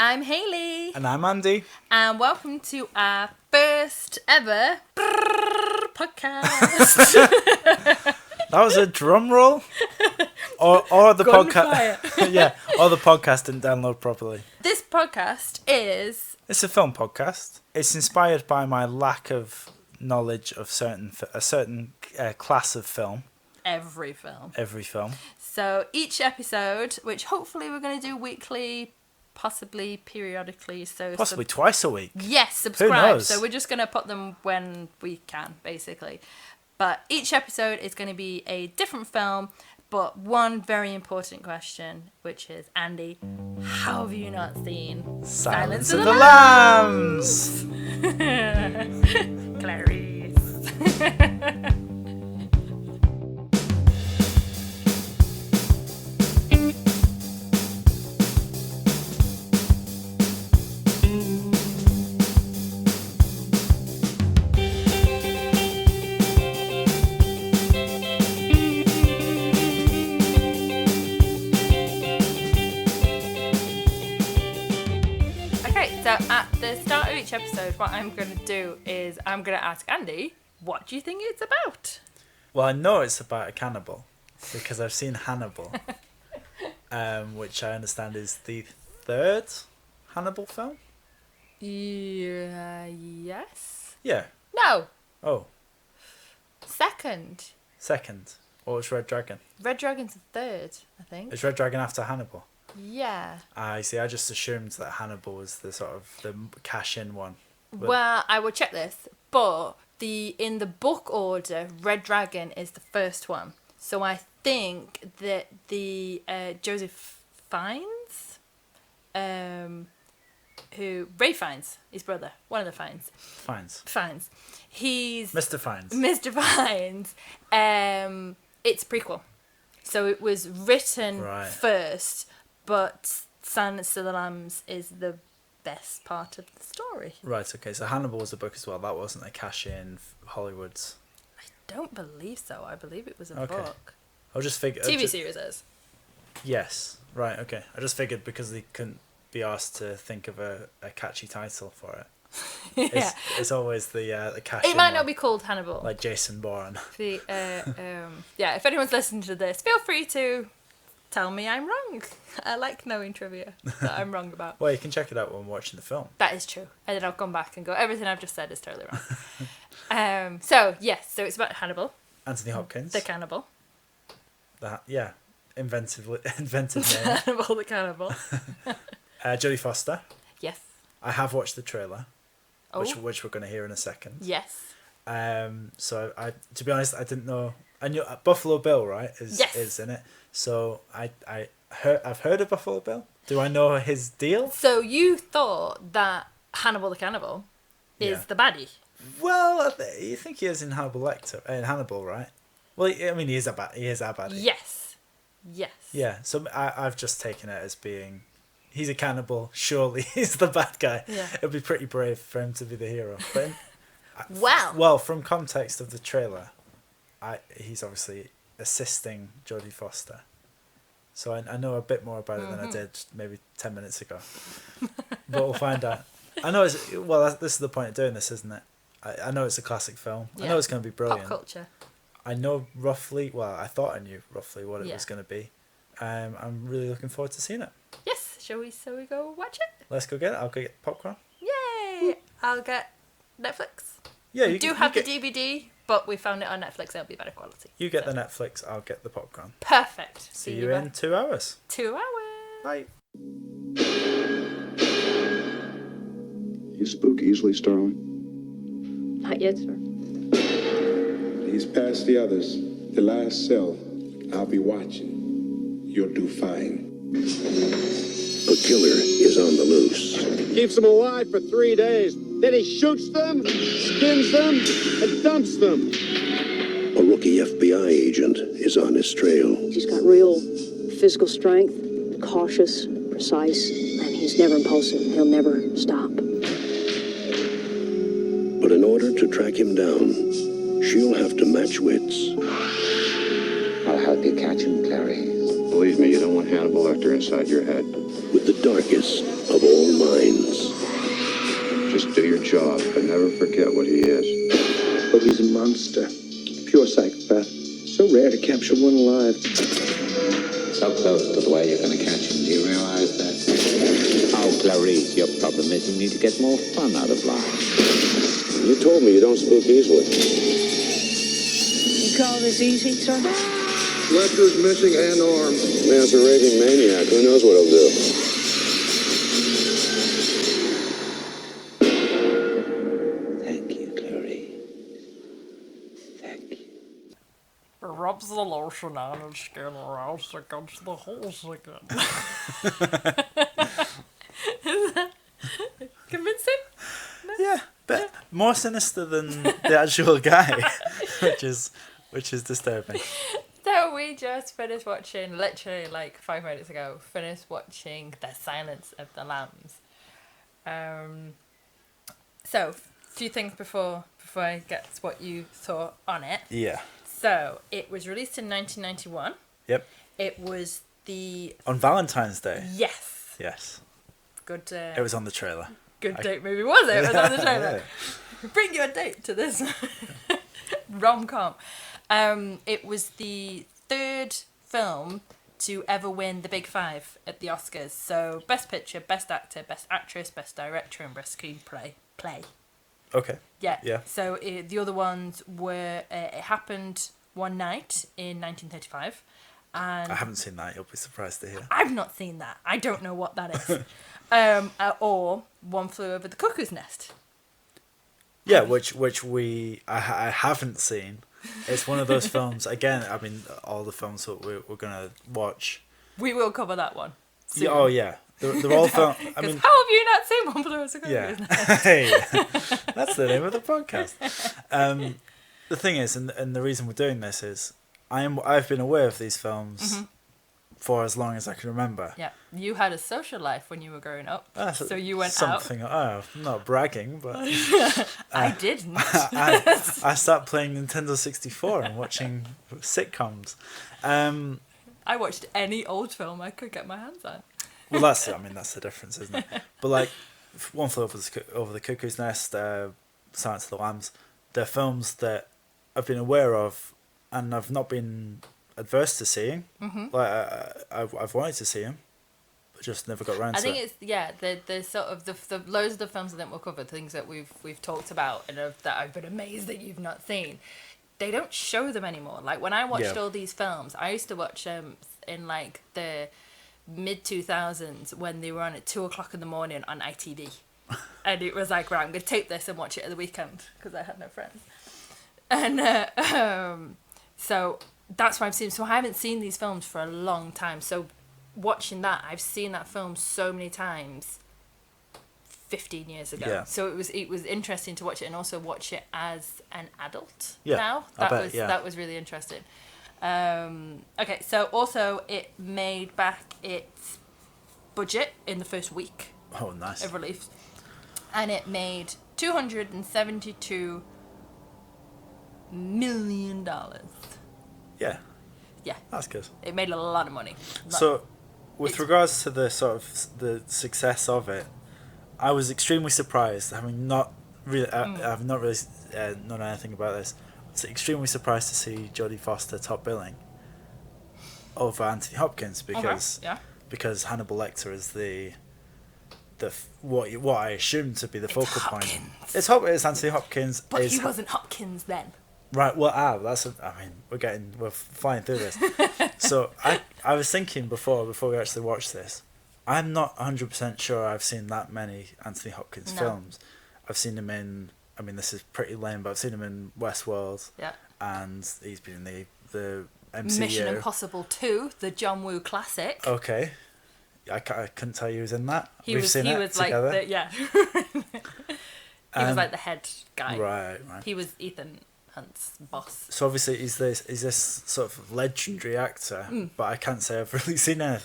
I'm Hayley. And I'm Andy. And welcome to our first ever podcast. That was a drum roll? Or the podcast. Yeah, or the podcast didn't download properly. This podcast is... It's a film podcast. It's inspired by my lack of knowledge of a certain class of film. Every film. So each episode, which hopefully we're going to do weekly, possibly periodically. Possibly twice a week. Yes, subscribe. Who knows? So we're just going to put them when we can, basically. But each episode is going to be a different film, but one very important question, which is, Andy, how have you not seen Silence of the Lambs? Clarice. Episode, what I'm going to do is I'm going to ask Andy, what do you think it's about? Well, I know it's about a cannibal because I've seen Hannibal, which I understand is the third Hannibal film. Yes. Yeah. No. Oh. Second. Or it's Red Dragon? Red Dragon's the third, I think. Is Red Dragon after Hannibal? Yeah. I see. I just assumed that Hannibal was the sort of the cash-in one. Well, I will check this, but in the book order, Red Dragon is the first one. So I think that the Joseph Fiennes, Ray Fiennes, his brother, one of the Fiennes. Fiennes. He's Mr. Fiennes. It's a prequel, so it was written first. But Silence of the Lambs is the best part of the story. Right, okay. So Hannibal was a book as well. That wasn't a cash-in Hollywood's. I don't believe so. I believe it was a book. I just figured... TV series is. Yes. Right, okay. I just figured because they couldn't be asked to think of a catchy title for it. Yeah. It's always the cash-in. It might not be called Hannibal. Like Jason Bourne. Yeah, if anyone's listening to this, feel free to... tell me I'm wrong. I like knowing trivia that I'm wrong about. Well, you can check it out when watching the film. That is true. And then I'll come back and go, everything I've just said is totally wrong. So it's about Hannibal. Anthony Hopkins. The cannibal. Inventive name. Hannibal the cannibal. Jodie Foster. Yes. I have watched the trailer, which we're going to hear in a second. Yes. So I, to be honest, I didn't know. I knew Buffalo Bill, right? Is in it. So I've heard of Buffalo Bill. Do I know his deal? So you thought that Hannibal the cannibal is the baddie? Well, you think he is in Hannibal Lecter, in Hannibal, right? Well, I mean, he is a baddie. Yes. Yeah. So I've just taken it as being, he's a cannibal. Surely he's the bad guy. Yeah. It'd be pretty brave for him to be the hero. But Well, from context of the trailer, he's obviously assisting Jodie Foster. So I know a bit more about it than I did maybe 10 minutes ago. But we'll find out. I know this is the point of doing this, isn't it? I know it's a classic film. Yeah. I know it's going to be brilliant. Pop culture. I know roughly, I thought I knew roughly what it was going to be. I'm really looking forward to seeing it. Yes. Shall we go watch it? Let's go get it. I'll go get popcorn. Yay! I'll get Netflix. Yeah, we do have the DVD, but we found it on Netflix. It'll be better quality. You get the Netflix, I'll get the popcorn. Perfect. See you in 2 hours. 2 hours. Bye. You spook easily, Starling? Not yet, sir. He's past the others. The last cell. I'll be watching. You'll do fine. A killer is on the loose. Keeps them alive for 3 days. Then he shoots them, skins them, and dumps them. A rookie FBI agent is on his trail. He's got real physical strength, cautious, precise, and he's never impulsive. He'll never stop. But in order to track him down, she'll have to match wits. I'll help you catch him, Clary. Believe me, you don't want Hannibal Lecter inside your head. With the darkest of all job, but never forget what he is. But he's a monster. Pure psychopath. So rare to capture one alive. So close to the way you're going to catch him. Do you realize that? Oh, Clarice, your problem is you need to get more fun out of life. You told me you don't spook easily. You call this easy, sir? Lecter's missing an arm. Man's a raving maniac. Who knows what he'll do? Thank you, Clarice. Thank you. Rubs the lotion on and skin aroused against the holes again. Is that convincing? Yeah, but more sinister than the actual guy, which is disturbing. So we just finished watching, literally like 5 minutes ago, The Silence of the Lambs. So, a few things before I get to what you thought on it. Yeah. So, it was released in 1991. Yep. It was on Valentine's Day. Yes. Yes. Good. It was on the trailer. Good date movie, was it? It was on the trailer. Yeah. Bring your date to this rom-com. It was the third film to ever win the Big Five at the Oscars. So, Best Picture, Best Actor, Best Actress, Best Director, and Best Screenplay. Okay. Yeah. Yeah. So the other ones were it happened one night in 1935, and I haven't seen that. You'll be surprised to hear. I've not seen that. I don't know what that is. Or One Flew Over the Cuckoo's Nest. Yeah, which I haven't seen. It's one of those films. Again, I mean, all the films that we're gonna watch. We will cover that one. Soon. Yeah, oh yeah, they're all films. I mean, how have you not seen One Flew Over the Cuckoo's Nest? Yeah, that's the name of the podcast. The thing is, and the reason we're doing this is, I've been aware of these films for as long as I can remember. Yeah, you had a social life when you were growing up, so you went something, out. I'm not bragging, but I didn't. I started playing Nintendo 64 and watching sitcoms. I watched any old film I could get my hands on. Well, that's the difference, isn't it? But like, One Flew Over the Cuckoo's Nest, Silence of the Lambs, they're films that I've been aware of, and I've not been adverse to seeing. Like I've wanted to see them, but just never got around to it. I think it's the sort of the loads of the films that we'll cover, things that we've talked about and that I've been amazed that you've not seen. They don't show them anymore. Like when I watched all these films, I used to watch them in like the mid 2000s when they were on at 2:00 in the morning on ITV, and it was like, right, I'm gonna tape this and watch it at the weekend because I had no friends, and so that's why I've seen. So I haven't seen these films for a long time. So watching that, I've seen that film so many times. 15 years ago. Yeah. So it was interesting to watch it and also watch it as an adult. Yeah, now that was really interesting. Okay, so also it made back its budget in the first week. Oh, nice. Of release, and it made $272 million. Yeah. Yeah. That's good. It made a lot of money. So, with regards to the sort of the success of it, I was extremely surprised, having not really, I've not really known anything about this. I was extremely surprised to see Jodie Foster top billing over Anthony Hopkins because Hannibal Lecter is the what I assumed to be the focal point. It's Anthony Hopkins, but he wasn't Hopkins then. Right. Well, we're flying through this. So I was thinking before we actually watched this. I'm not 100% sure I've seen that many Anthony Hopkins films. I've seen him in, I mean, this is pretty lame, but I've seen him in Westworld. Yeah. And he's been in the MCU. Mission Impossible 2, the John Woo classic. Okay. I couldn't tell you he was in that. He was like the, yeah. He was like the head guy. Right. He was Ethan Hunt's boss. So obviously he's this sort of legendary actor, but I can't say I've really seen him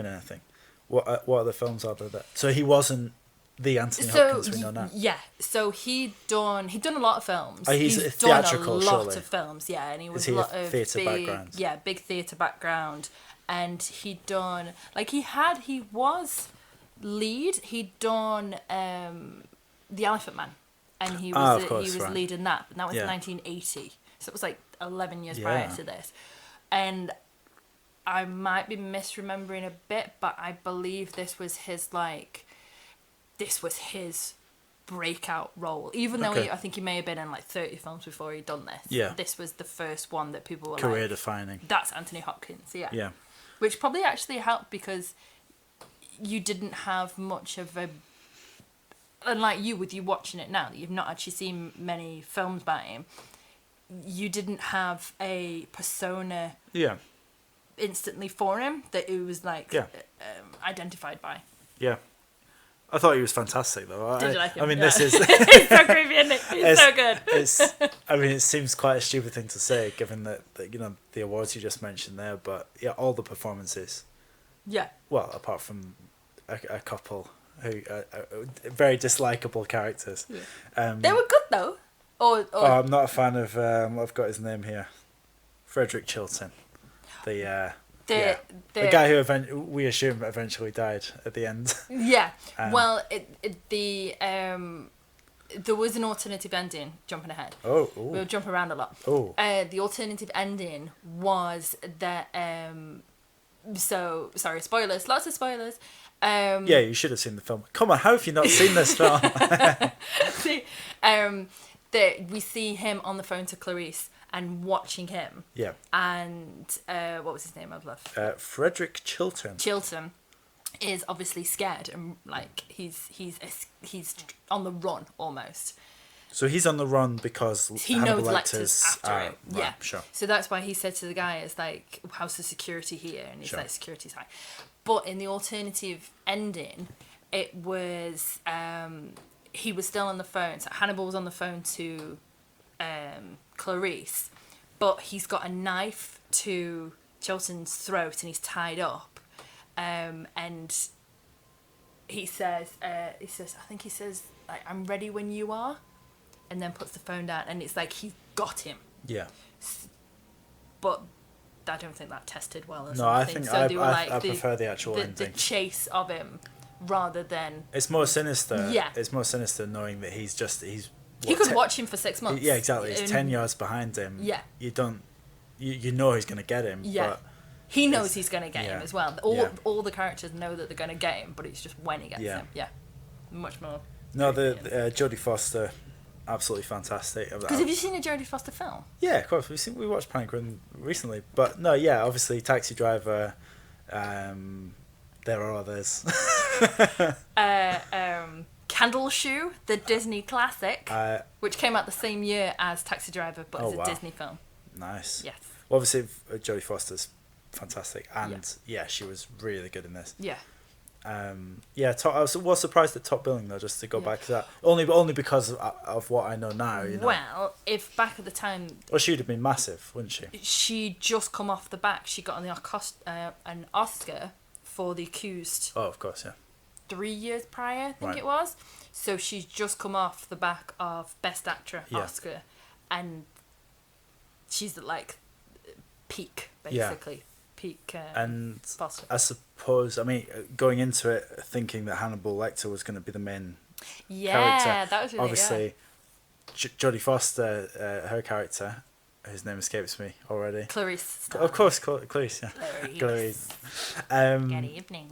in anything. What other films are there that... So he wasn't the Anthony Hopkins we know now? Yeah, so he'd done a lot of films. He's theatrical, done a lot surely. of films, yeah, and he was Is he a lot a of theatre big, background? Yeah, big theatre background, and he'd done he was lead. He'd done The Elephant Man. and he of was course, he was right. leading that. And that was Yeah. 1980, so it was like 11 years Yeah. prior to this. And I might be misremembering a bit, but I believe this was his breakout role. Even though Okay. I think he may have been in like 30 films before he'd done this. Yeah. This was the first one that people were Career like, defining. that's Anthony Hopkins. Yeah. Yeah. Which probably actually helped because you didn't have much of a, unlike you with you watching it now, that you've not actually seen many films by him, you didn't have a persona Yeah. instantly for him that it was like Yeah. identified by. Yeah. I thought he was fantastic though. Did you like him? I mean, Yeah. this is He's so creepy, isn't he? He's so good. I mean, it seems quite a stupid thing to say given that you know the awards you just mentioned there, but yeah, all the performances. Yeah. Well, apart from a couple who very dislikable characters. Yeah. They were good though. Or I'm not a fan of. I've got his name here, Frederick Chilton, the guy who we assume eventually died at the end. Yeah. Well, there was an alternative ending. Jumping ahead. Oh. We'll jump around a lot. Oh. The alternative ending was that. So sorry, spoilers. Lots of spoilers. Yeah, you should have seen the film. Come on, how have you not seen this film? That we see him on the phone to Clarice and watching him. Yeah. And what was his name? I've left. Frederick Chilton. Chilton is obviously scared and like he's on the run almost. So he's on the run because He Hannibal knows Lecter's Lecter's after him. right, Yeah, sure. So that's why he said to the guy, "It's like, how's the security here?" And he's Sure. like, "Security's high." But in the alternative ending, it was he was still on the phone. So Hannibal was on the phone to Clarice, but he's got a knife to Chilton's throat and he's tied up, and he says, I think he says, like, "I'm ready when you are," and then puts the phone down, and it's like he's got him. Yeah. But I don't think that tested well. Or No, I something. think So they were I prefer the actual the ending. chase of him rather than It's more sinister. Yeah. It's more sinister knowing that he's. he what, could watch him for 6 months. Yeah, exactly. He's And 10 yards behind him. Yeah. You don't. You know he's going to get him. Yeah. But He knows he's going to get him yeah. as well. All the characters know that they're going to get him, but it's just when he gets Yeah. him. Yeah. Much more. no, the Jodie Foster, absolutely fantastic. Because have you seen a Jodie Foster film? Yeah, of course. We watched Panic Room recently, but no, yeah, obviously Taxi Driver. There are others. Candle Shoe, the Disney classic, which came out the same year as Taxi Driver, but Oh, it's a wow. Disney film. Nice. Yes. Well, obviously, Jodie Foster's fantastic, and yeah, she was really good in this. Yeah. Yeah, I was surprised at top billing though. Just to go back to that, only because of what I know now. You know. Well, if back at the time Well, she'd have been massive, wouldn't she? she just come off the back, she got an Oscar for The Accused Oh, of course, yeah. 3 years prior, I think Right. it was. So she's just come off the back of Best Actor Yeah. Oscar, and she's at like peak, Yeah. basically. Peak. And Foster. I suppose, I mean, going into it thinking that Hannibal Lecter was going to be the main character. That was really Obviously, Jodie Foster, her character, whose name escapes me already. Clarice Starling. Of course, Clarice, yeah. Clarice. Good evening.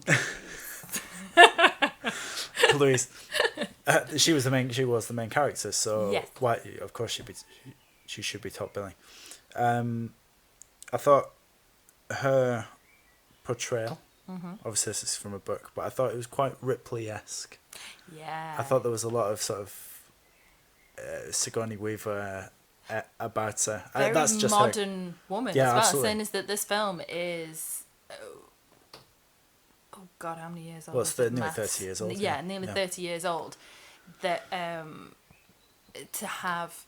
Clarice. She was the main character, so Yes. why? Of course, she should be top billing. I thought her portrayal. Obviously, this is from a book, but I thought it was quite Ripley-esque. Yeah. I thought there was a lot of sort of Sigourney Weaver about her. Very That's just modern woman Yeah, as well. absolutely. Saying is that this film is oh god, how many years old? Well, it's is it? nearly Maths? 30 years old, Yeah, yeah. nearly Yeah. 30 years old. That to have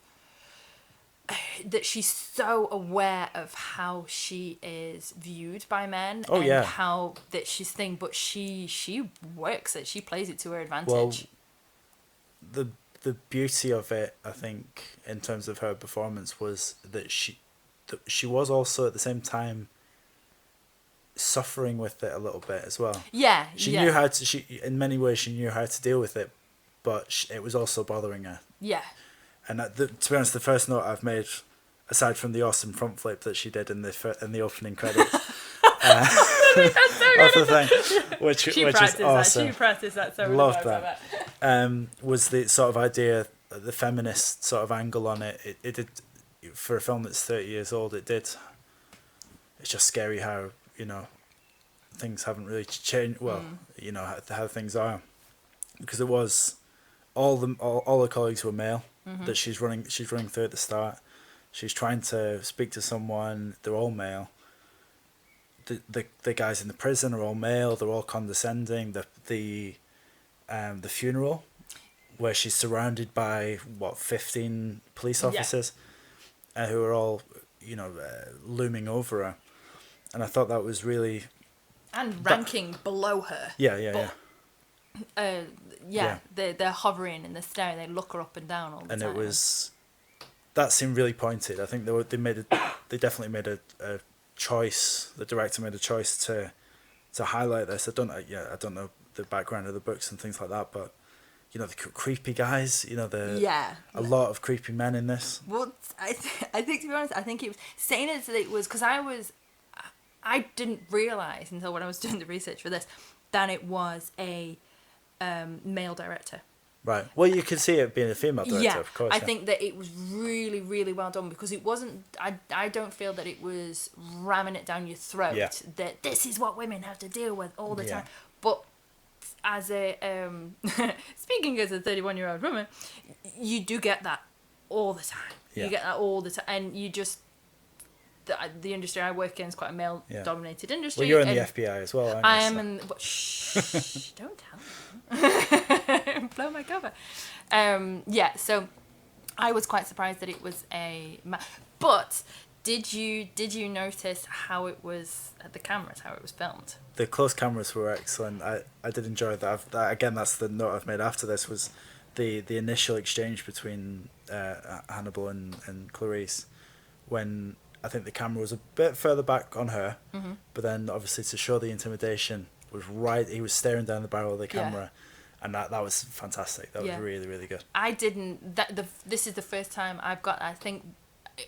that she's so aware of how she is viewed by men Oh, and yeah. how that she's thing, but she works it. She plays it to her advantage. Well, the beauty of it, I think, in terms of her performance, was that she was also at the same time suffering with it a little bit as well. yeah, She yeah. knew how to. In many ways, she knew how to deal with it, but it was also bothering her. Yeah. And to be honest, the first note I've made, aside from the awesome front flip that she did in the opening credits, of the thing, which is awesome. She practiced that so many Loved times, that. Was the sort of idea, the feminist sort of angle on it. It did, for a film that's 30 years old. It did. It's just scary how, you know, things haven't really changed. Well, you know how things are, because it was all her colleagues were male. That she's running through at the start. She's trying to speak to someone. They're all male. The guys in the prison are all male. They're all condescending. The funeral, where she's surrounded by 15 police officers, who are all, you know, looming over her, and I thought that was really, and ranking below her. Yeah. They're hovering and they're staring. They look her up and down all the time. And that seemed really pointed. I think they definitely made a choice. The director made a choice to highlight this. I don't know the background of the books and things like that, but you know, the creepy guys. You know, a lot of creepy men in this. Well, I think, to be honest, I think it was saying it was because I didn't realize until when I was doing the research for this that it was a male director. Right. Well, you can see it being a female director, of course. I think that it was really, really well done, because it wasn't. I don't feel that it was ramming it down your throat. Yeah. That this is what women have to deal with all the time. But as a speaking as a 31-year-old woman, you do get that all the time. Yeah. You get that all the time, and you just. The industry I work in is quite a male-dominated industry. Well, you're in the FBI as well, aren't you? I am in. But shh! Don't tell me. Blow my cover. So I was quite surprised that it was a. But did you notice how it was at the cameras, how it was filmed? The close cameras were excellent. I did enjoy that. Again, that's the note I've made after this, was the initial exchange between Hannibal and Clarice, when I think the camera was a bit further back on her, but then obviously to show the intimidation was right. He was staring down the barrel of the camera, and that was fantastic. That was really, really good. I didn't. This is the first time I've got. I think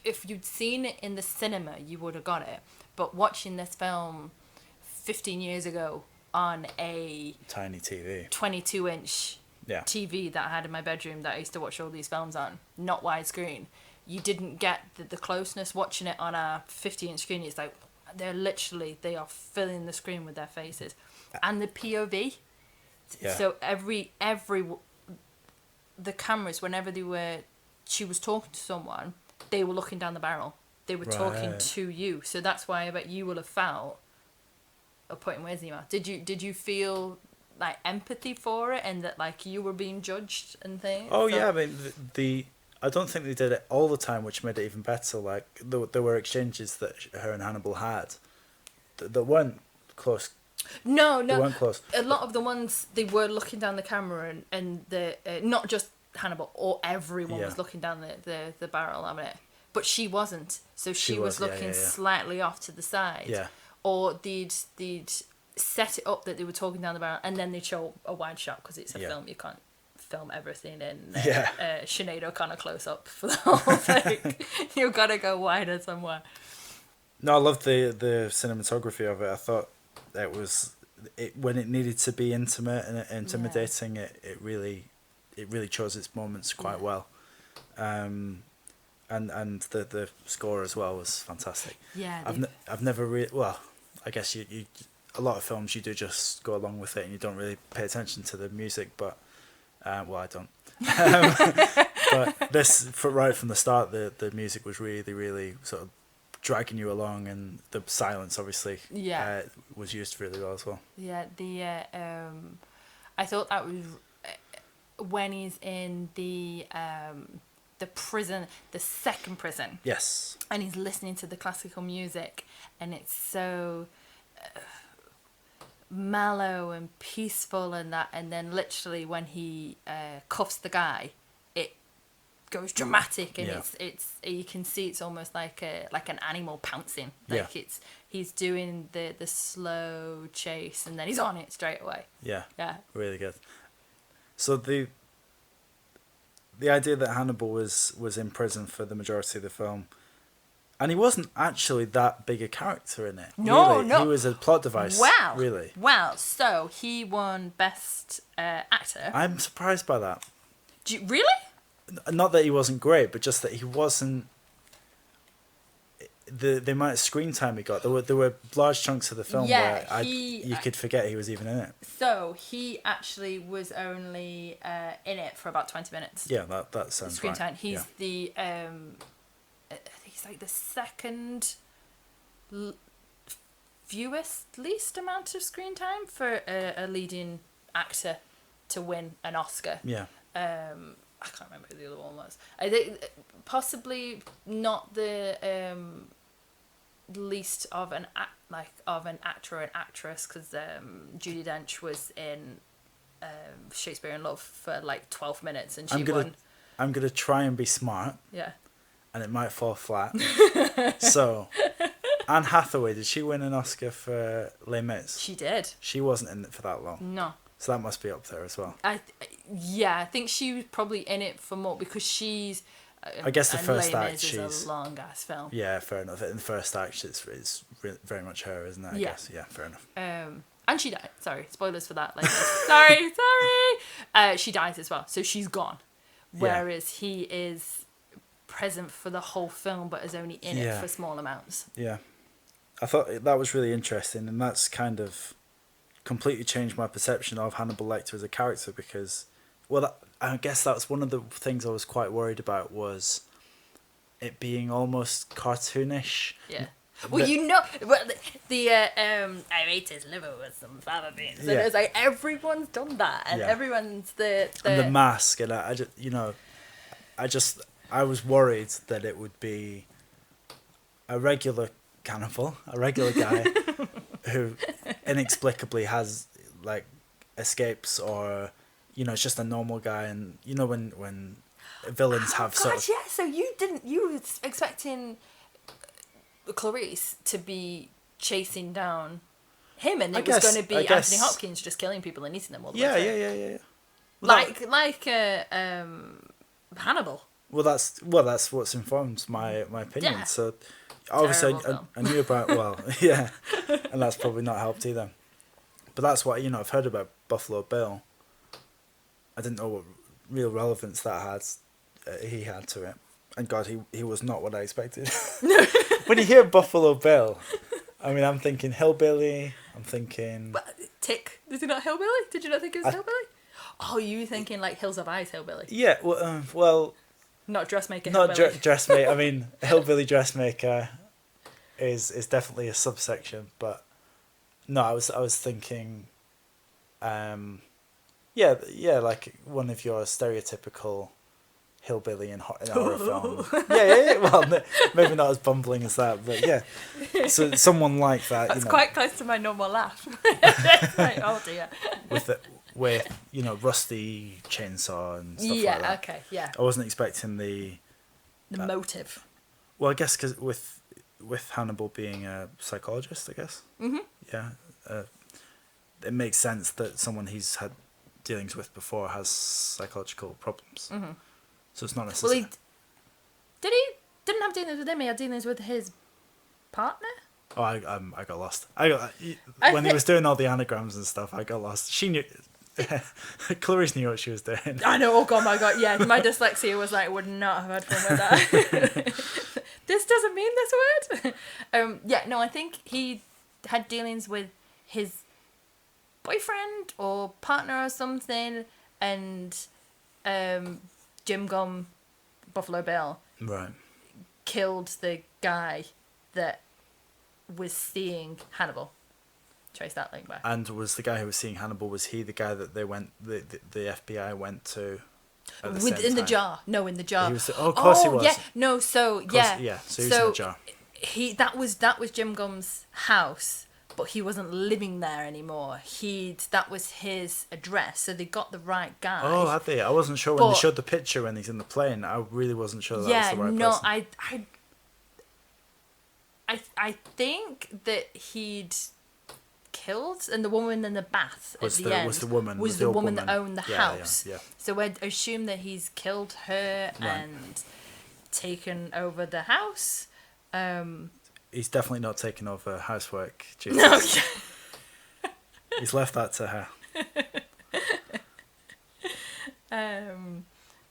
if you'd seen it in the cinema, you would have got it. But watching this film 15 years ago on a tiny TV, 22-inch TV that I had in my bedroom that I used to watch all these films on, not widescreen. You didn't get the closeness watching it on a 50-inch screen. It's like they are filling the screen with their faces, and the POV. Yeah. So every the cameras, whenever she was talking to someone, they were looking down the barrel. They were talking to you. So that's why I bet you will have felt or putting words in your mouth. Did you feel like empathy for it, and that like you were being judged and things? Oh yeah, I mean I don't think they did it all the time, which made it even better. Like there were exchanges that her and Hannibal had that weren't close. No, they weren't close. A lot of the ones they were looking down the camera, and the not just Hannibal, or everyone was looking down the barrel of it, but she wasn't. So she was looking slightly off to the side. Yeah. Or they'd set it up that they were talking down the barrel, and then they'd show a wide shot, because it's a film. You can't film everything in Sinead O'Connor close up for the whole thing. You've got to go wider somewhere. No, I loved the cinematography of it. I thought when it needed to be intimate and intimidating, it really chose its moments quite well. And the score as well was fantastic. Yeah. I've never really, well, I guess you a lot of films you do just go along with it and you don't really pay attention to the music, but well, I don't. But this, right from the start, the music was really, really sort of dragging you along, and the silence obviously was used really well as well. Yeah, I thought that was when he's in the prison, the second prison. Yes. And he's listening to the classical music, and it's so mellow and peaceful, and then literally when he cuffs the guy, it goes dramatic, and it's you can see it's almost like an animal pouncing, like he's doing the slow chase, and then he's on it straight away. Yeah really good. So the idea that Hannibal was in prison for the majority of the film, and he wasn't actually that big a character in it. No, really. no. He was a plot device. Wow. Really. Wow. So he won Best Actor. I'm surprised by that. Really? Not that he wasn't great, but just that he wasn't. The amount of screen time he got, there were large chunks of the film where you could forget he was even in it. So he actually was only in it for about 20 minutes. Yeah, that sounds screen right. time. He's yeah. the I think he's like the second fewest least amount of screen time for a leading actor to win an Oscar. Yeah. I can't remember who the other one was. I think possibly not the least of an actor or an actress, because Judi Dench was in Shakespeare in Love for like 12 minutes and she won. I'm gonna try and be smart. Yeah. And it might fall flat. So, Anne Hathaway, did she win an Oscar for Les Mis? She did. She wasn't in it for that long. No. So that must be up there as well. I think she was probably in it for more because she's. I guess the first Les act, Mis she's is a long ass film. Yeah, fair enough. In the first act, it's very much her, isn't it? I guess. Yeah, fair enough. And she died. Sorry, spoilers for that. Like, sorry. She dies as well, so she's gone. Whereas he is present for the whole film, but is only in it for small amounts. Yeah, I thought that was really interesting, and that's kind of completely changed my perception of Hannibal Lecter as a character because, I guess that's one of the things I was quite worried about was it being almost cartoonish. Yeah. Well, I ate his liver with some fava beans. And it's like everyone's done that, and everyone's and the mask, and I was worried that it would be a regular cannibal, a regular guy who inexplicably has like escapes, or it's just a normal guy, and when villains have sort of. Yeah, so you were expecting Clarice to be chasing down him, and it was going to be Anthony Hopkins just killing people and eating them all the way through. Yeah. Hannibal. Well, that's what's informed my opinion. Yeah. So obviously I knew about and that's probably not helped either. But that's what I've heard about Buffalo Bill. I didn't know what real relevance that he had to it, and God, he was not what I expected. When you hear Buffalo Bill, I mean, I'm thinking hillbilly. I'm thinking Tick. Is he not hillbilly? Did you not think it was hillbilly? Oh, you were thinking like Hills Have Eyes hillbilly. Yeah. Well. Not dressmaker. Not dressmaker. I mean, hillbilly dressmaker is definitely a subsection, but no, I was thinking, like one of your stereotypical hillbilly in a horror film. Yeah. Well, maybe not as bumbling as that, but yeah. So someone like that. That's quite close to my normal laugh. Like, oh dear. With rusty chainsaw and stuff like that. Yeah, okay, yeah. I wasn't expecting the motive. Well, I guess because with Hannibal being a psychologist, I guess. Mm-hmm. Yeah, it makes sense that someone he's had dealings with before has psychological problems. Mm-hmm. So it's not necessarily. Well, he didn't have dealings with him. He had dealings with his partner. Oh, I got lost. When he was doing all the anagrams and stuff, I got lost. She knew. Clarice knew what she was doing. I know. Oh my God! Yeah, my dyslexia was like, would not have had fun with that. This doesn't mean this word. No, I think he had dealings with his boyfriend or partner or something, and Jim Gum, Buffalo Bill, right, killed the guy that was seeing Hannibal. Trace that link back. And was the guy who was seeing Hannibal, was he the guy that the FBI went to at the same time? In the jar. No, in the jar. Of course he was. Yeah. No, so yeah. Yeah, so he was in the jar. That was Jim Gum's house, but he wasn't living there anymore. That was his address, so they got the right guy. Oh, had they? I wasn't sure when they showed the picture when he's in the plane. I really wasn't sure that was the right person. I think that he'd killed, and the woman in the bath Was at the- the end was the woman- was was the the old woman that woman. owned the Yeah, house. yeah. So I'd assume that he's killed her and taken over the house. He's definitely not taken over housework duties. No. He's left that to her.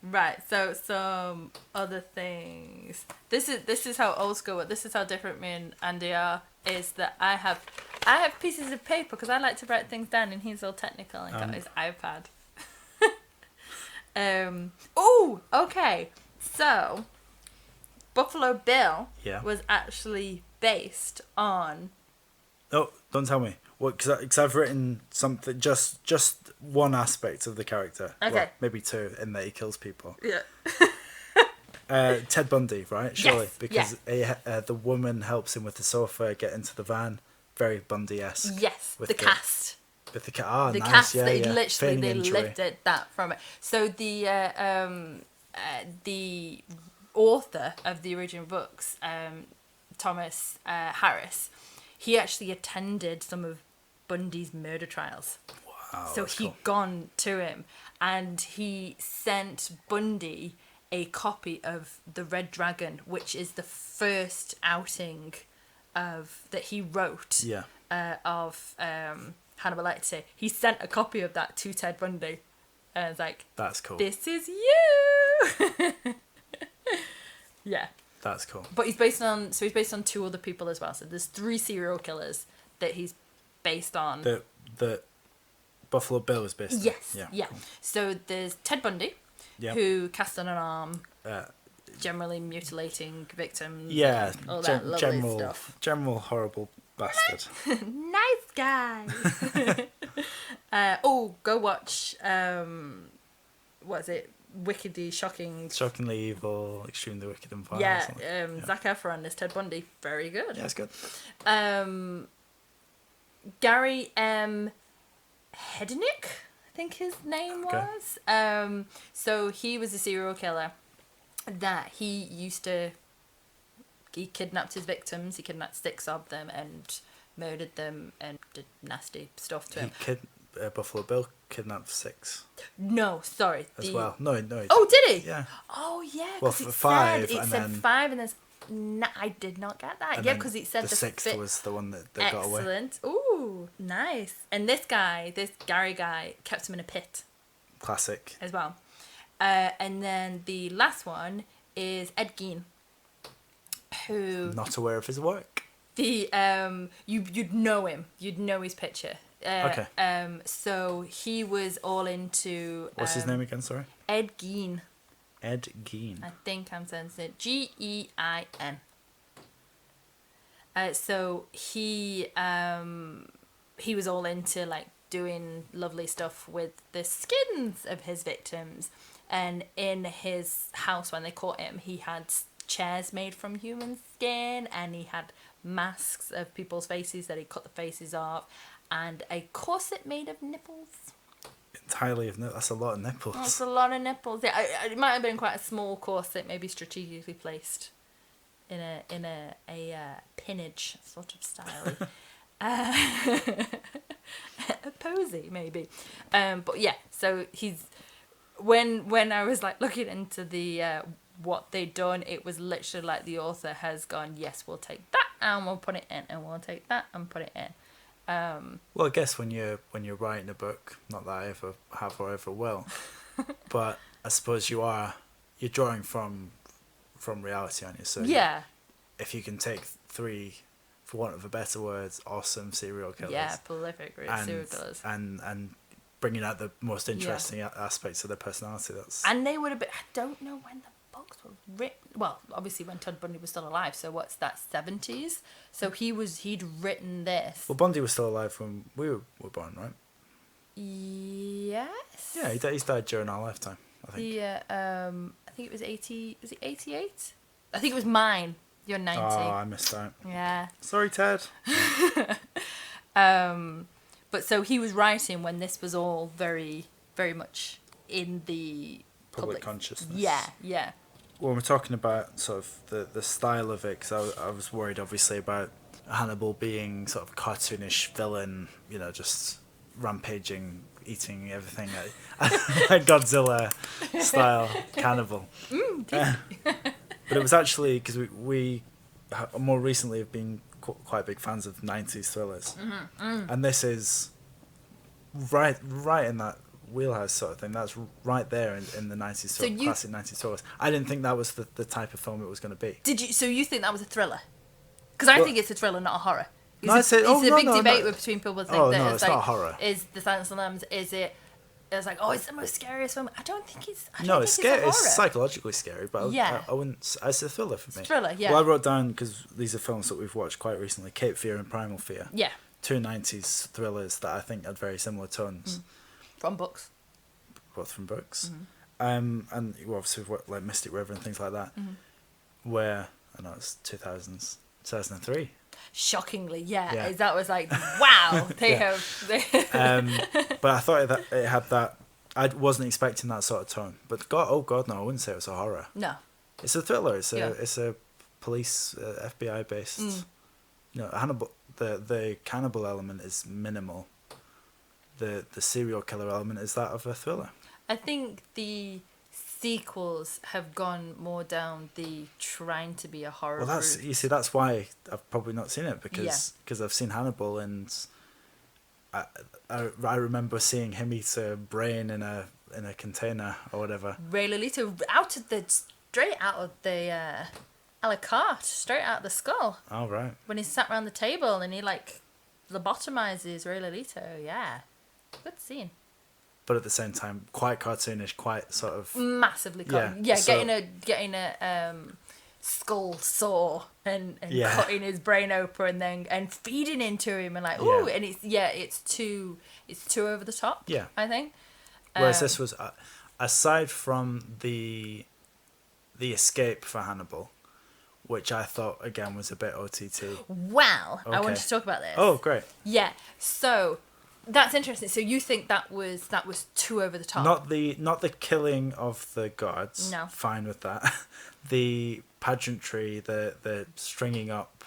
Right, so some other things. This is how old school. This is how different me and Andy are. Is that I have pieces of paper because I like to write things down, and he's all technical and got his iPad. Oh, okay. So, Buffalo Bill Yeah. was actually based on. Oh, don't tell me. What? Because I've written something, just one aspect of the character. Okay. Well, maybe two, in that he kills people. Yeah. Ted Bundy, right? Surely, Yes, because the woman helps him with the sofa, get into the van. Very Bundy-esque. Yes, With the cast. With the cat. Ah, The nice. cast, Yeah, they yeah. literally Feigning they injury. lifted that from it. So the author of the original books, Thomas Harris, he actually attended some of Bundy's murder trials. Wow. So that's he'd cool. gone to him, and he sent Bundy a copy of The Red Dragon, which is the first outing that he wrote Yeah. of Hannibal Lecter. He sent a copy of that to Ted Bundy, and it's like, That's cool. "This is you." Yeah, That's cool. but he's based on two other people as well. So there's 3 serial killers that he's based on. The Buffalo Bill was based on. Yes, Yeah. yeah. Cool. So there's Ted Bundy, Yeah. who cast on an arm, Uh, generally mutilating victims. yeah. all that lovely stuff. General horrible bastard. Nice guy. Go watch. What is it? Wickedly shocking. Shockingly evil, extremely wicked and vile. Yeah, something. Zac Efron as Ted Bundy. Very good. Yeah, it's good. Gary M. Hednick, I think his name Okay. was. So he was a serial killer that he kidnapped his victims. He kidnapped 6 of them and murdered them and did nasty stuff to him. Buffalo Bill kidnapped 6 No, sorry. as well. No. Oh, did he? Yeah. Oh, yeah. Well, 'cause for it 5 Said, it and said then- 5 and there's... No, I did not get that. And Yeah, then because it said the 6th was the one that got away. Excellent. Ooh, nice. And this Gary guy, kept him in a pit Classic. as well. And then the last one is Ed Gein, who Not aware of his work. you'd know him. You'd know his picture. Okay. So he was all into. What's his name again? Sorry. Ed Gein. Ed Gein. I think I'm saying it. Gein. So he was all into like doing lovely stuff with the skins of his victims, and in his house when they caught him, he had chairs made from human skin, and he had masks of people's faces that he cut the faces off, and a corset made of nipples. Entirely of that's a lot of nipples. That's a lot of nipples. Yeah, it might have been quite a small corset, maybe strategically placed in a pinnage sort of style. A posy maybe. But yeah, so he's when I was like looking into the what they'd done, it was literally like the author has gone, yes, we'll take that and we'll put it in, and we'll take that and put it in. Well, I guess when you're writing a book, not that I ever have or ever will, but I suppose you're drawing from reality, aren't you? So Yeah. if you can take 3, for want of a better word, awesome serial killers. Yeah, prolific serial killers. And bringing out the most interesting aspects of their personality. That's And they would have been, I don't know when the books were written. Well, obviously when Ted Bundy was still alive, so what's that, 70s? So he'd written this. well, Bundy was still alive when we were born, right? Yes? Yeah, he died during our lifetime, I think. Yeah, I think it was 80, was it 88? I think it was mine. You're 90. Oh, I missed out. Yeah. Sorry, Ted. But so he was writing when this was all very, very much in the Public consciousness. Yeah, yeah. When we're talking about sort of the style of it, because I was worried obviously about Hannibal being sort of cartoonish villain, you know, just rampaging, eating everything like Godzilla style cannibal. But it was actually because we more recently have been quite big fans of 90s thrillers, and this is right in that wheelhouse sort of thing. That's right there in the 90s, so classic 90s thrillers. I didn't think that was the type of film it was going to be. Did you? So you think that was a thriller? Because I think it's a thriller, not a horror. It's a big debate between people think that it's not a horror. Is The Silence of the Lambs? Is it? It's like, oh, it's the most scariest film. I don't think it's. It's scary. It's psychologically scary, but I wouldn't. It's a thriller for me. It's thriller, yeah. Well, I wrote down because these are films that we've watched quite recently: Cape Fear and Primal Fear. Yeah. 2 90s thrillers that I think had very similar tones. From books. Both from books, and obviously like Mystic River and things like that, where I know it's 2003. Shockingly, yeah. That was like, wow, they have. But I thought it had that. I wasn't expecting that sort of tone. But no, I wouldn't say it was a horror. No, it's a thriller. It's a police FBI based. You know, Hannibal. The cannibal element is minimal. The serial killer element is that of a thriller. I think the sequels have gone more down the trying to be a horror. Well, that's why I've probably not seen it because I've seen Hannibal and I remember seeing him eat a brain in a container or whatever. Ray Lolita straight out of the a la carte, straight out of the skull. Oh right. When he sat around the table and he like lobotomizes Ray Lolita, yeah, good scene. But at the same time, quite cartoonish, quite sort of massively cartoonish. Yeah, so, getting a skull saw and cutting his brain open and feeding into him and like and it's too over the top. Yeah, I think. Whereas this was aside from the escape for Hannibal, which I thought again was a bit OTT. Well, okay. I wanted to talk about this. Oh, great. Yeah, so. That's interesting. So you think that was too over the top? Not the killing of the guards. No. Fine with that. The pageantry, the stringing up,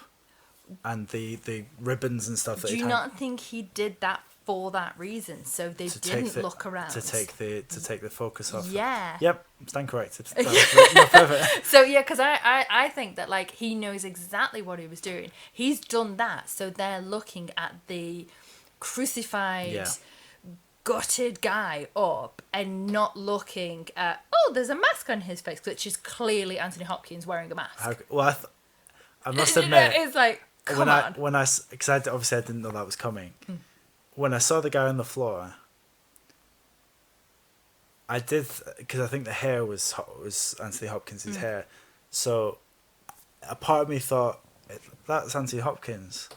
and the ribbons and stuff. Do you not think he did that for that reason? So they didn't look around to take the focus off. Yeah. Yep. Stand corrected. Perfect. So yeah, because I think that like he knows exactly what he was doing. He's done that. So they're looking at the crucified, gutted guy up and not looking at, there's a mask on his face, which is clearly Anthony Hopkins wearing a mask. I must admit, it's like, because I obviously I didn't know that was coming. When I saw the guy on the floor, I did, because I think the hair was Anthony Hopkins' hair, so a part of me thought, that's Anthony Hopkins.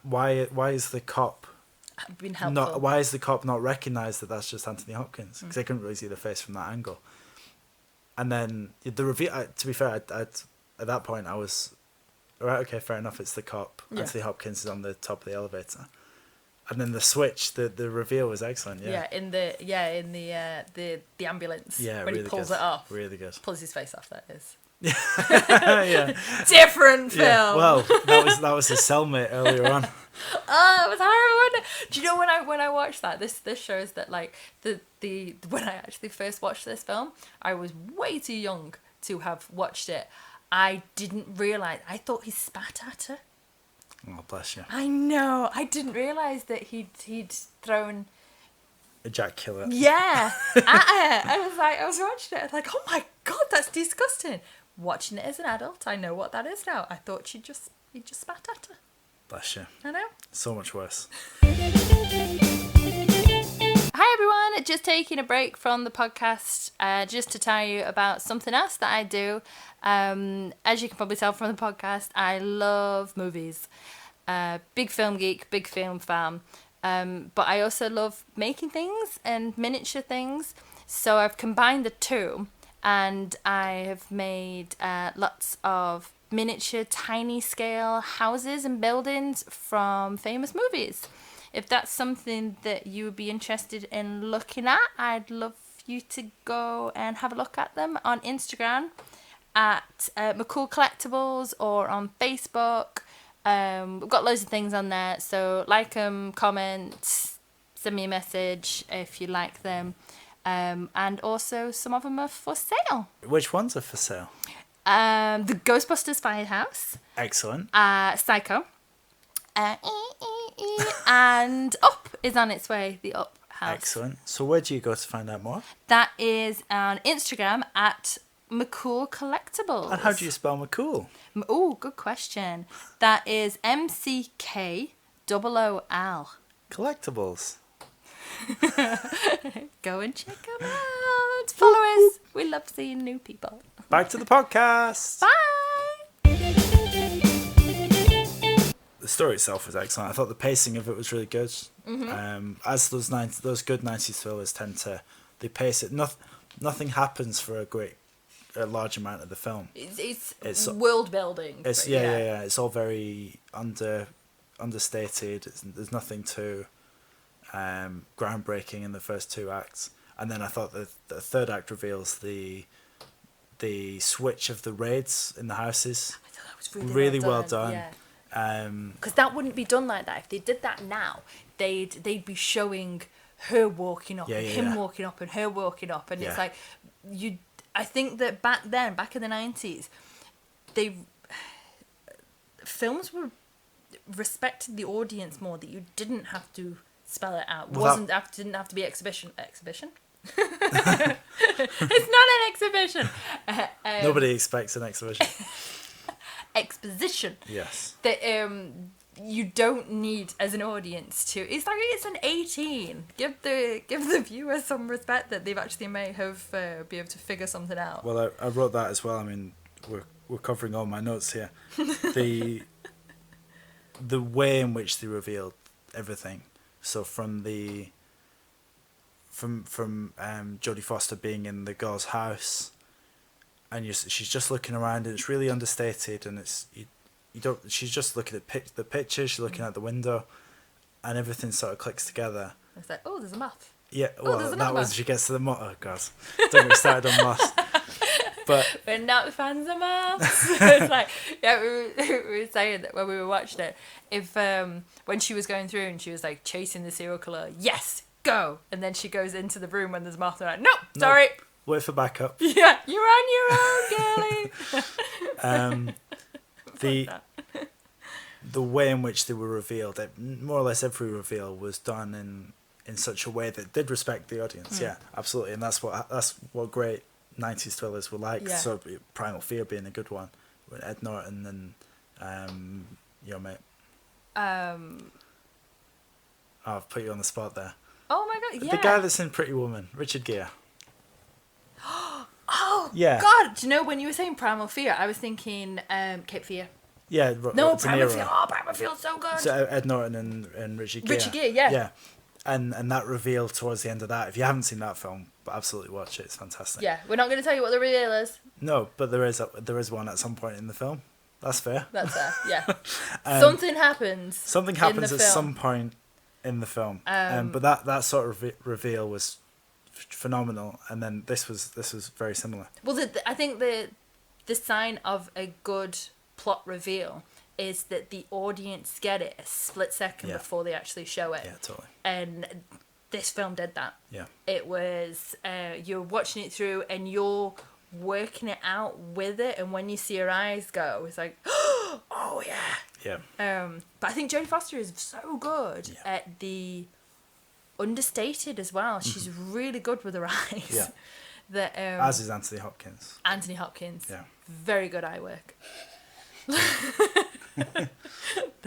Why is the cop been helpful? Why is the cop not recognised that that's just Anthony Hopkins? Because they couldn't really see the face from that angle. And then the reveal. To be fair, at that point I was, right. Okay, fair enough. It's the cop. Yeah. Anthony Hopkins is on the top of the elevator. And then the switch, the reveal was excellent. Yeah. In the ambulance. Yeah, when really he pulls good. It off. Really good. Pulls his face off. That is. Yeah. Different film. Yeah. Well, that was his cellmate earlier on. Oh, it was horrible. Do you know when I watched that? This shows that like the when I actually first watched this film, I was way too young to have watched it. I didn't realise. I thought he spat at her. Oh, bless you. I know. I didn't realise that he'd thrown ejaculate. Yeah, at her. I was watching it. I was like, oh my god, that's disgusting. Watching it as an adult, I know what that is now. I thought he just spat at her. Bless you. I know. So much worse. Hi everyone, just taking a break from the podcast just to tell you about something else that I do. As you can probably tell from the podcast, I love movies. Big film geek, big film fan. But I also love making things and miniature things. So I've combined the two and I have made lots of miniature, tiny scale houses and buildings from famous movies. If that's something that you would be interested in looking at, I'd love you to go and have a look at them on Instagram at McCool Collectibles or on Facebook. We've got loads of things on there, so like them, comment, send me a message if you like them. And also some of them are for sale. Which ones are for sale? The Ghostbusters Firehouse. Excellent. Psycho. And Up is on its way, the Up house. Excellent. So where do you go to find out more? That is on Instagram at McCool Collectibles. And how do you spell McCool? Oh, good question. That is MCKOOL. Collectibles. Go and check them out. Follow us. We love seeing new people. Back to the podcast. Bye. The story itself was excellent. I thought the pacing of it was really good. As those good 90s thrillers tend to, they pace it. Nothing happens for a large amount of the film. It's world building. It's yeah. It's all very understated. There's nothing too groundbreaking in the first two acts, and then I thought the third act reveals the switch of the raids in the houses. I thought that was really well done. Yeah. Because that wouldn't be done like that. If they did that now, they'd be showing her walking up and him walking up and her walking up, and it's like I think that back in the 90s, films were respected the audience more. That you didn't have to spell it out. Didn't have to be exhibition. It's not an exhibition. Nobody expects an exhibition. Exposition. Yes. That you don't need as an audience to. It's like it's an 18. Give the viewer some respect that they've actually may have be able to figure something out. Well, I wrote that as well. I mean, we're covering all my notes here. The way in which they revealed everything. So from Jodie Foster being in the girl's house, and she's just looking around, and it's really understated, and it's you don't. She's just looking at the pictures. She's looking out the window, and everything sort of clicks together. It's like, oh, there's a moth. Yeah, well, that was she gets to the moth. Oh god, don't get started on moths. But we're not fans of moths. It's like, yeah, we were saying that when we were watching it. If when she was going through and she was like chasing the serial killer, yes, go, and then she goes into the room when there's a moth. They're like, nope, sorry. Wait for backup. Yeah, you're on your own, girlie. The way in which they were revealed, more or less every reveal was done in such a way that did respect the audience. Yeah, absolutely, and that's what great 90s thrillers were like. Yeah. So Primal Fear being a good one with Ed Norton and your mate. I've put you on the spot there. Oh my god, yeah. The guy that's in Pretty Woman, Richard Gere. Oh yeah. God! Do you know when you were saying Primal Fear, I was thinking Cape Fear. Yeah, no, Primal Fear. Oh, Primal Fear's so good. So Ed Norton and Richard Gere. Richard Gere, yeah. Yeah, and that reveal towards the end of that. If you haven't seen that film, absolutely watch it. It's fantastic. Yeah, we're not going to tell you what the reveal is. No, but there is one at some point in the film. That's fair. That's fair. Yeah. Something happens. Something happens at some point in the film. But that sort of reveal was phenomenal, and then this was very similar. Well, I think the sign of a good plot reveal is that the audience get it a split second before they actually show it. Yeah, totally. And this film did that. Yeah. It was you're watching it through and you're working it out with it, and when you see her eyes go, it's like, oh yeah. Yeah. But I think Jodie Foster is so good at the understated as well. She's really good with her eyes. Yeah. That as is Anthony Hopkins. Anthony Hopkins. Yeah. Very good eye work.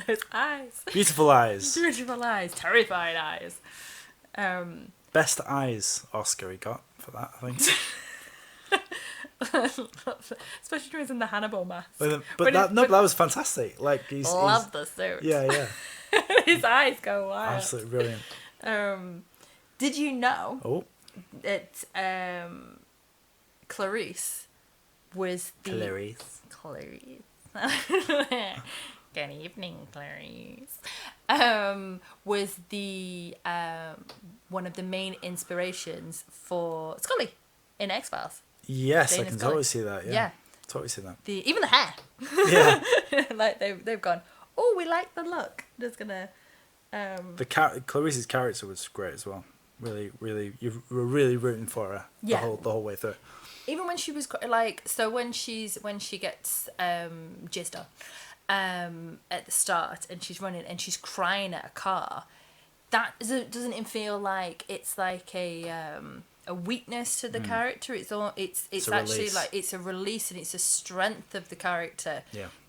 Those eyes. Beautiful eyes. Beautiful eyes. Terrifying eyes. Best eyes Oscar he got for that, I think. Especially when he's in the Hannibal mask. But that was fantastic. Like he's the suit. Yeah. His eyes go wild. Absolutely brilliant. Did you know that Clarice was the Clarice. Good evening, Clarice. Was the one of the main inspirations for Scully in X-Files. Yes, Dana I can Scully. totally see that. Yeah. Totally see that. Even the hair. Yeah. Like they've gone oh, we like the look. Just gonna. Clarice's character was great as well. Really, really, you were really rooting for her the whole way through. Even when she was like, so when she gets jizzed on at the start, and she's running and she's crying at a car, that doesn't it feel like it's like a weakness to the character? It's actually release. like it's a release, and it's a strength of the character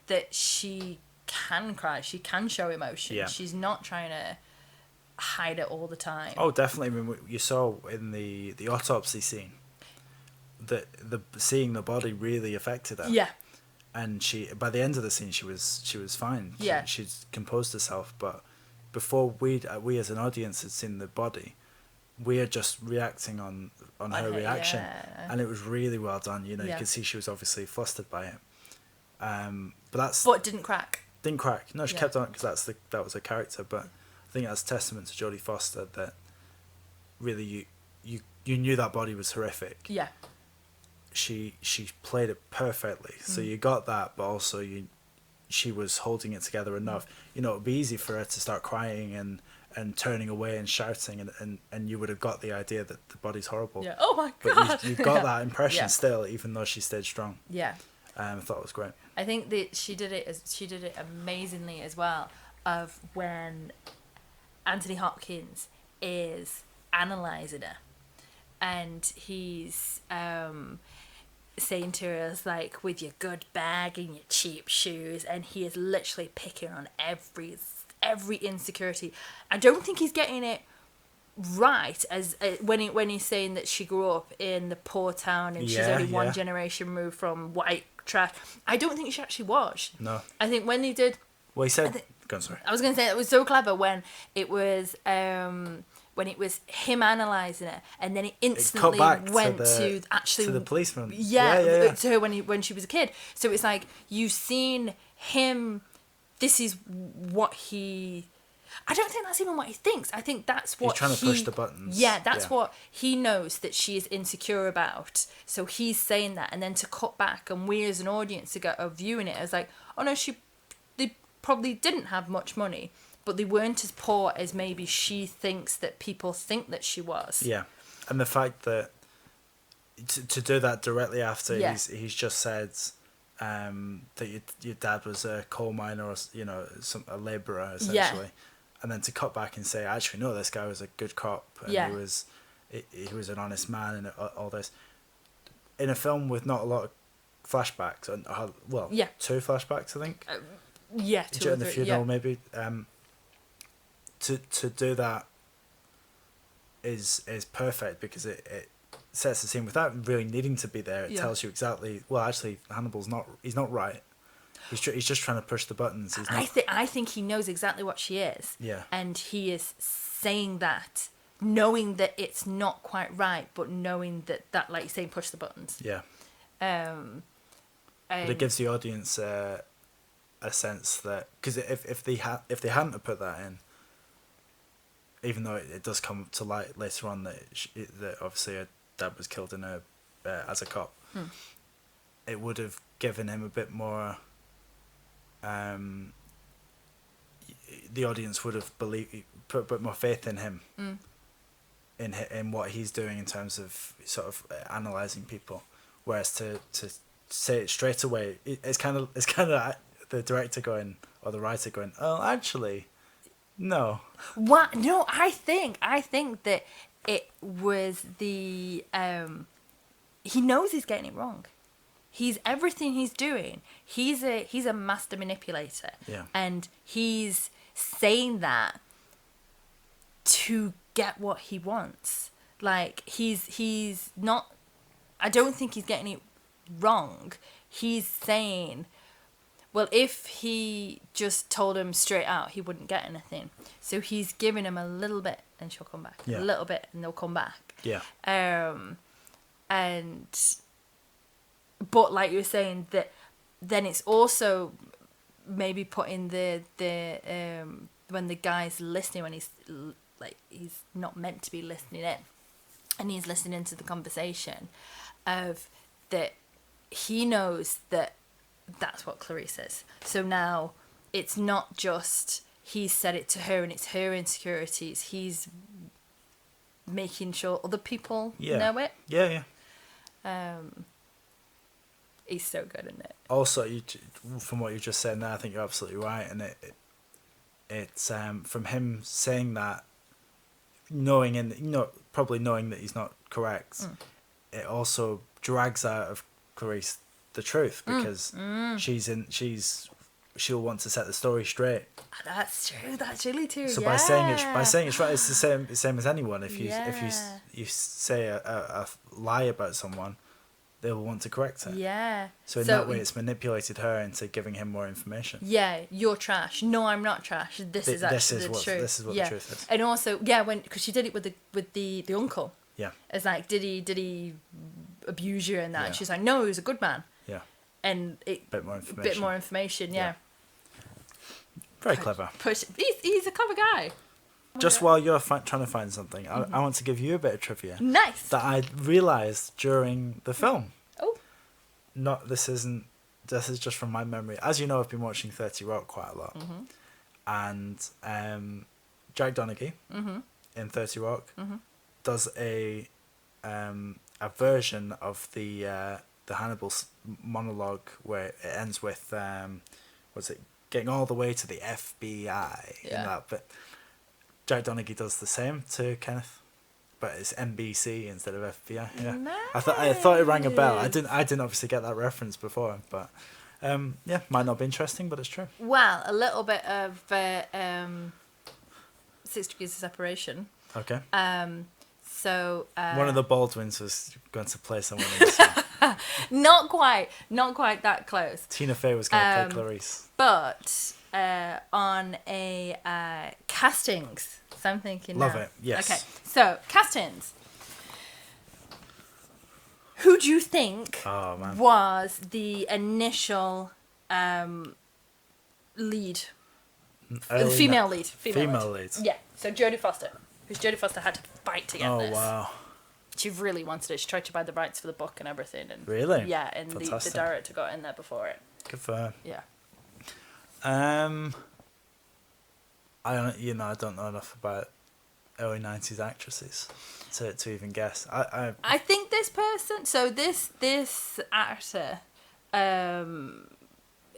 that she can cry, she can show emotion. Yeah. She's not trying to hide it all the time. Oh, definitely. I mean, you saw in the autopsy scene that the seeing the body really affected her. Yeah. And she, by the end of the scene, she was fine. Yeah. She'd composed herself, but before we as an audience had seen the body, we are just reacting on her reaction, and it was really well done. You know, you could see she was obviously flustered by it. But didn't crack. Didn't crack. No, she kept on because that was her character. But I think that's testament to Jodie Foster that really you knew that body was horrific. Yeah. She played it perfectly. So you got that, but also she was holding it together enough. You know, it'd be easy for her to start crying and turning away and shouting, and you would have got the idea that the body's horrible. Yeah. Oh my god. But you got that impression still, even though she stayed strong. Yeah. I thought it was great. I think that she did it amazingly as well. Of when Anthony Hopkins is analysing her, and he's saying to her, like, with your good bag and your cheap shoes, and he is literally picking on every insecurity. I don't think he's getting it right as when he's saying that she grew up in the poor town and she's only one generation removed from white trash. I don't think she actually was. No. I think when they did. Well, he said. Go on, sorry. I was going to say it was so clever when it was him analysing it, and then it instantly went to the policeman. Yeah. To her when she was a kid. So it's like you've seen him. This is what he. I don't think that's even what he thinks. I think that's what he's trying to push the buttons. Yeah, that's what he knows that she is insecure about. So he's saying that, and then to cut back, and we as an audience are viewing it as like, oh no, they probably didn't have much money, but they weren't as poor as maybe she thinks that people think that she was. Yeah, and the fact that to do that directly after he's just said that your dad was a coal miner or a labourer essentially, and then to cut back and say actually no, this guy was a good cop and he was an honest man and all this in a film with not a lot of flashbacks and 2 flashbacks I think. During the funeral maybe. To do that is perfect because it sets the scene without really needing to be there. It tells you exactly. Well, actually, Hannibal's not. He's not right. He's just trying to push the buttons. He's not. I think he knows exactly what she is. Yeah. And he is saying that, knowing that it's not quite right, but knowing that like you're saying, push the buttons. Yeah. But it gives the audience a sense that because if they hadn't have put that in. Even though it does come to light later on that obviously her dad was killed as a cop, it would have given him a bit more. The audience would have put a bit more faith in him, in what he's doing in terms of sort of analysing people, whereas to say it straight away, it's kind of the director going or the writer going, oh, actually. No. What? No, I think that it was the he knows he's getting it wrong. He's everything he's doing. He's a master manipulator. Yeah. And he's saying that to get what he wants. Like he's not. I don't think he's getting it wrong. He's saying. Well, if he just told him straight out, he wouldn't get anything. So he's giving him a little bit, and she'll come back. Yeah. A little bit, and they'll come back. Yeah. But like you were saying, that then it's also maybe putting the when the guy's listening, when he's not meant to be listening in, and he's listening to the conversation, of that he knows that. That's what Clarice is. So now it's not just he said it to her and it's her insecurities. He's making sure other people know it. Yeah. He's so good in it. Also, from what you just said there, I think you're absolutely right, and it's from him saying that, probably knowing that he's not correct, it also drags out of Clarice the truth, because she'll want to set the story straight. That's true. That's really true. So by saying it's right, it's the same as anyone. If you say a lie about someone, they'll want to correct it. Yeah. So in that way, it's manipulated her into giving him more information. Yeah, you're trash. No, I'm not trash. This is actually the truth. This is what the truth is. And also, because she did it with the uncle. Yeah. It's like, did he abuse you and that? And she's like, no, he was a good man. Yeah. And bit more information. Yeah. Very clever. He's a clever guy. Just while you're trying to find something, I want to give you a bit of trivia. Nice. That I realised during the film. Oh. This is just from my memory. As you know, I've been watching 30 Rock quite a lot. And Jack Donaghy in 30 Rock does a version of the Hannibal monologue where it ends with getting all the way to the FBI in that bit. Jack Donaghy does the same to Kenneth, but it's NBC instead of FBI. Yeah, nice. I thought it rang a bell. I didn't obviously get that reference before, but might not be interesting, but it's true. Well, a little bit of 6 Degrees of Separation. Okay. So one of the Baldwins was going to play someone in this film. Not quite that close. Tina Fey was going to play Clarice. But on a castings, so I'm thinking Love now. it, yes. Okay, so castings. Who do you think was the initial lead? Female lead. Female lead. Yeah, so Jodie Foster. Because Jodie Foster had to fight to get this. Oh, wow. She really wanted it. She tried to buy the rights for the book and everything. And really? Yeah, and the director got in there before it. Good for her. Yeah. I don't know enough about early 90s actresses to even guess. I think this person, so this actor,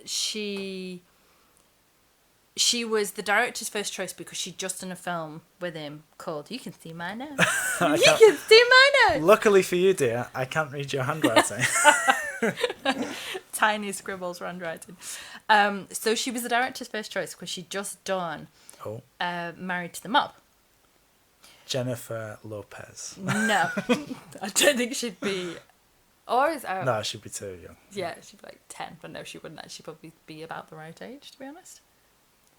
she was the director's first choice because she'd just done a film with him called You Can See My Nose. You Can See My Nose. Luckily for you, dear, I can't read your handwriting. Tiny scribbles handwriting. So she was the director's first choice because she'd just done Married to the Mob. Jennifer Lopez. No. I don't think she'd be... Or is no, she'd be too young. Yeah, she'd be like 10, but no, she wouldn't actually probably be about the right age, to be honest.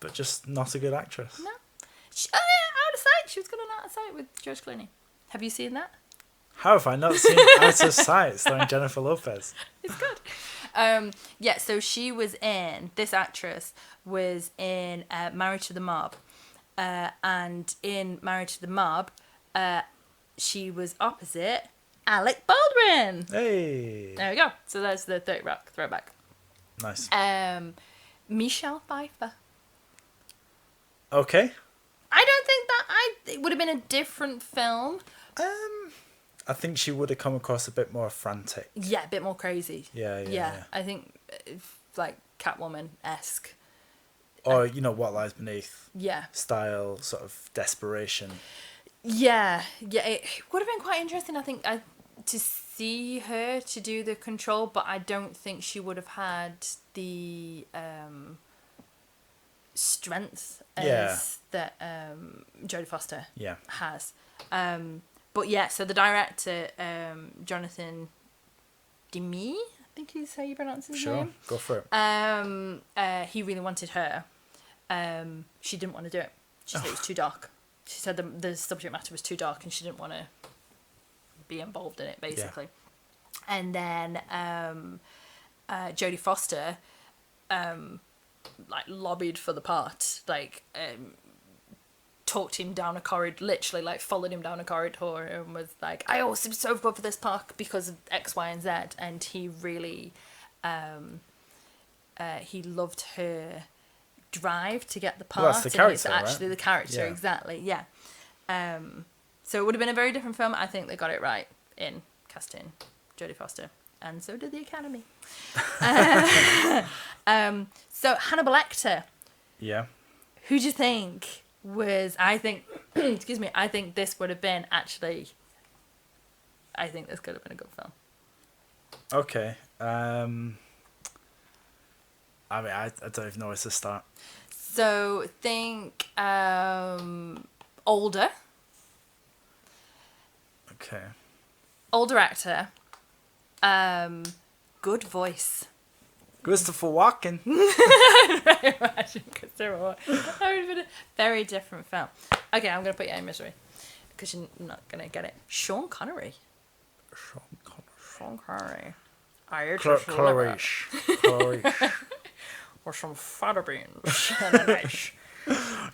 But just not a good actress. No. Out of Sight. She was good on Out of Sight with George Clooney. Have you seen that? How have I not seen Out of Sight starring Jennifer Lopez? It's good. So she was this actress was in Married to the Mob. And in Married to the Mob, she was opposite Alec Baldwin. Hey. There we go. So that's the 30 Rock throwback. Nice. Michelle Pfeiffer. Okay. I don't think that it would have been a different film. I think she would have come across a bit more frantic. Yeah, a bit more crazy. Yeah. I think like Catwoman-esque. Or, What Lies Beneath. Yeah. Style, sort of desperation. Yeah. It would have been quite interesting, I think, to see her to do the control, but I don't think she would have had the strength as that Jodie Foster has. But yeah, so the director, Jonathan Demme, I think is how you pronounce his name. Sure, go for it. He really wanted her. She didn't want to do it. She said it was too dark. She said the subject matter was too dark and she didn't want to be involved in it, basically. Yeah. And then Jodie Foster lobbied for the part, talked him down a corridor, literally followed him down a corridor and was like, I always am so good for this part because of X, Y, and Z. And he really, he loved her drive to get the Well, part. that's the and character, it's actually right? the character, Yeah. exactly, yeah. So it would have been a very different film. I think they got it right in casting Jodie Foster. And so did the Academy. So Hannibal Lecter, Yeah. who do you think was, I think, excuse me, I think this would have been actually, I think this could have been a good film. Okay. I mean, I don't even know where to start. So think older actor, good voice. Christopher Walken. Imagine Christopher Walken. That would have been a very different film. Okay, I'm going to put you in misery because you're not going to get it. Sean Connery. Sean Connery. I ate his liver Clarice. or some fava beans and a nice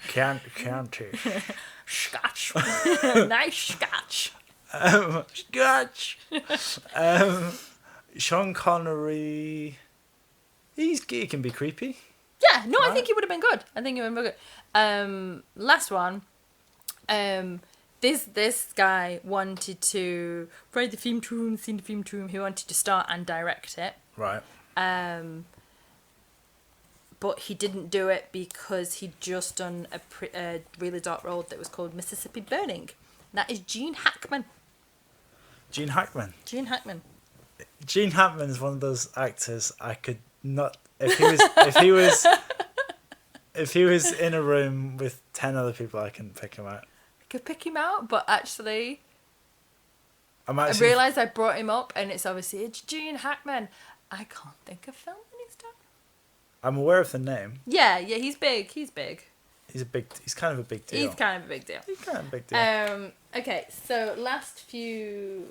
Can't scotch. Nice scotch. Scotch. Sean Connery. He can be creepy. Yeah, no, Right. I think he would have been good. Last one. This guy wanted to write the theme tune, sing the theme tune. He wanted to start and direct it. Right. But he didn't do it because he'd just done a really dark role that was called Mississippi Burning. That is Gene Hackman. Gene Hackman. Gene Hackman. Gene Hackman is one of those actors I could not. If he was in a room with 10 other people, I can pick him out. I could pick him out, but actually, I'm I actually. realised I brought him up, and it's Gene Hackman. I can't think of film that he's done. I'm aware of the name. Yeah, he's big. He's kind of a big deal. He's kind of a big deal. He's kind of a big deal. Okay, so last few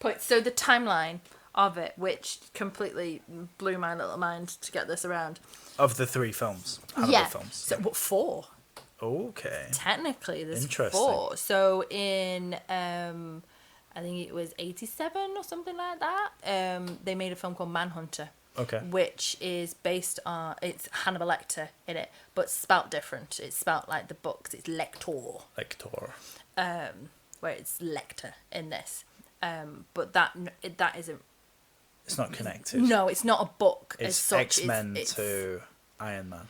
points. So the timeline of it, which completely blew my little mind to get this around. Of the 3 films. Hannibal Yeah. films. So what, 4? Okay. Technically, there's Interesting. 4. So in I think it was 87 or something like that. They made a film called Manhunter. Okay. Which is based on, it's Hannibal Lecter in it, but spelt different. It's spelt like the books. It's Lector, where it's Lecter in this. But that isn't. It's not connected. No, it's not a book as It's such. X-Men It's to Iron Man.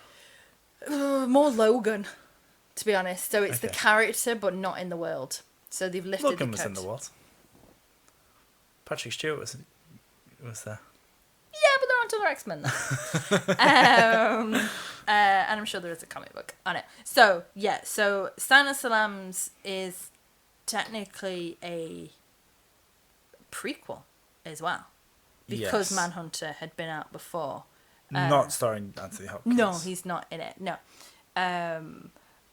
more Logan, to be honest. So it's the Okay. character, but not in the world. So they've lifted Logan the was in the character. what? Patrick Stewart was there. Yeah, but there aren't other X-Men there. And I'm sure there is a comic book on it. So, yeah, so Silence of the Lambs is technically a prequel as well. Because Yes. Manhunter had been out before. Not starring Anthony Hopkins. No, he's not in it, no.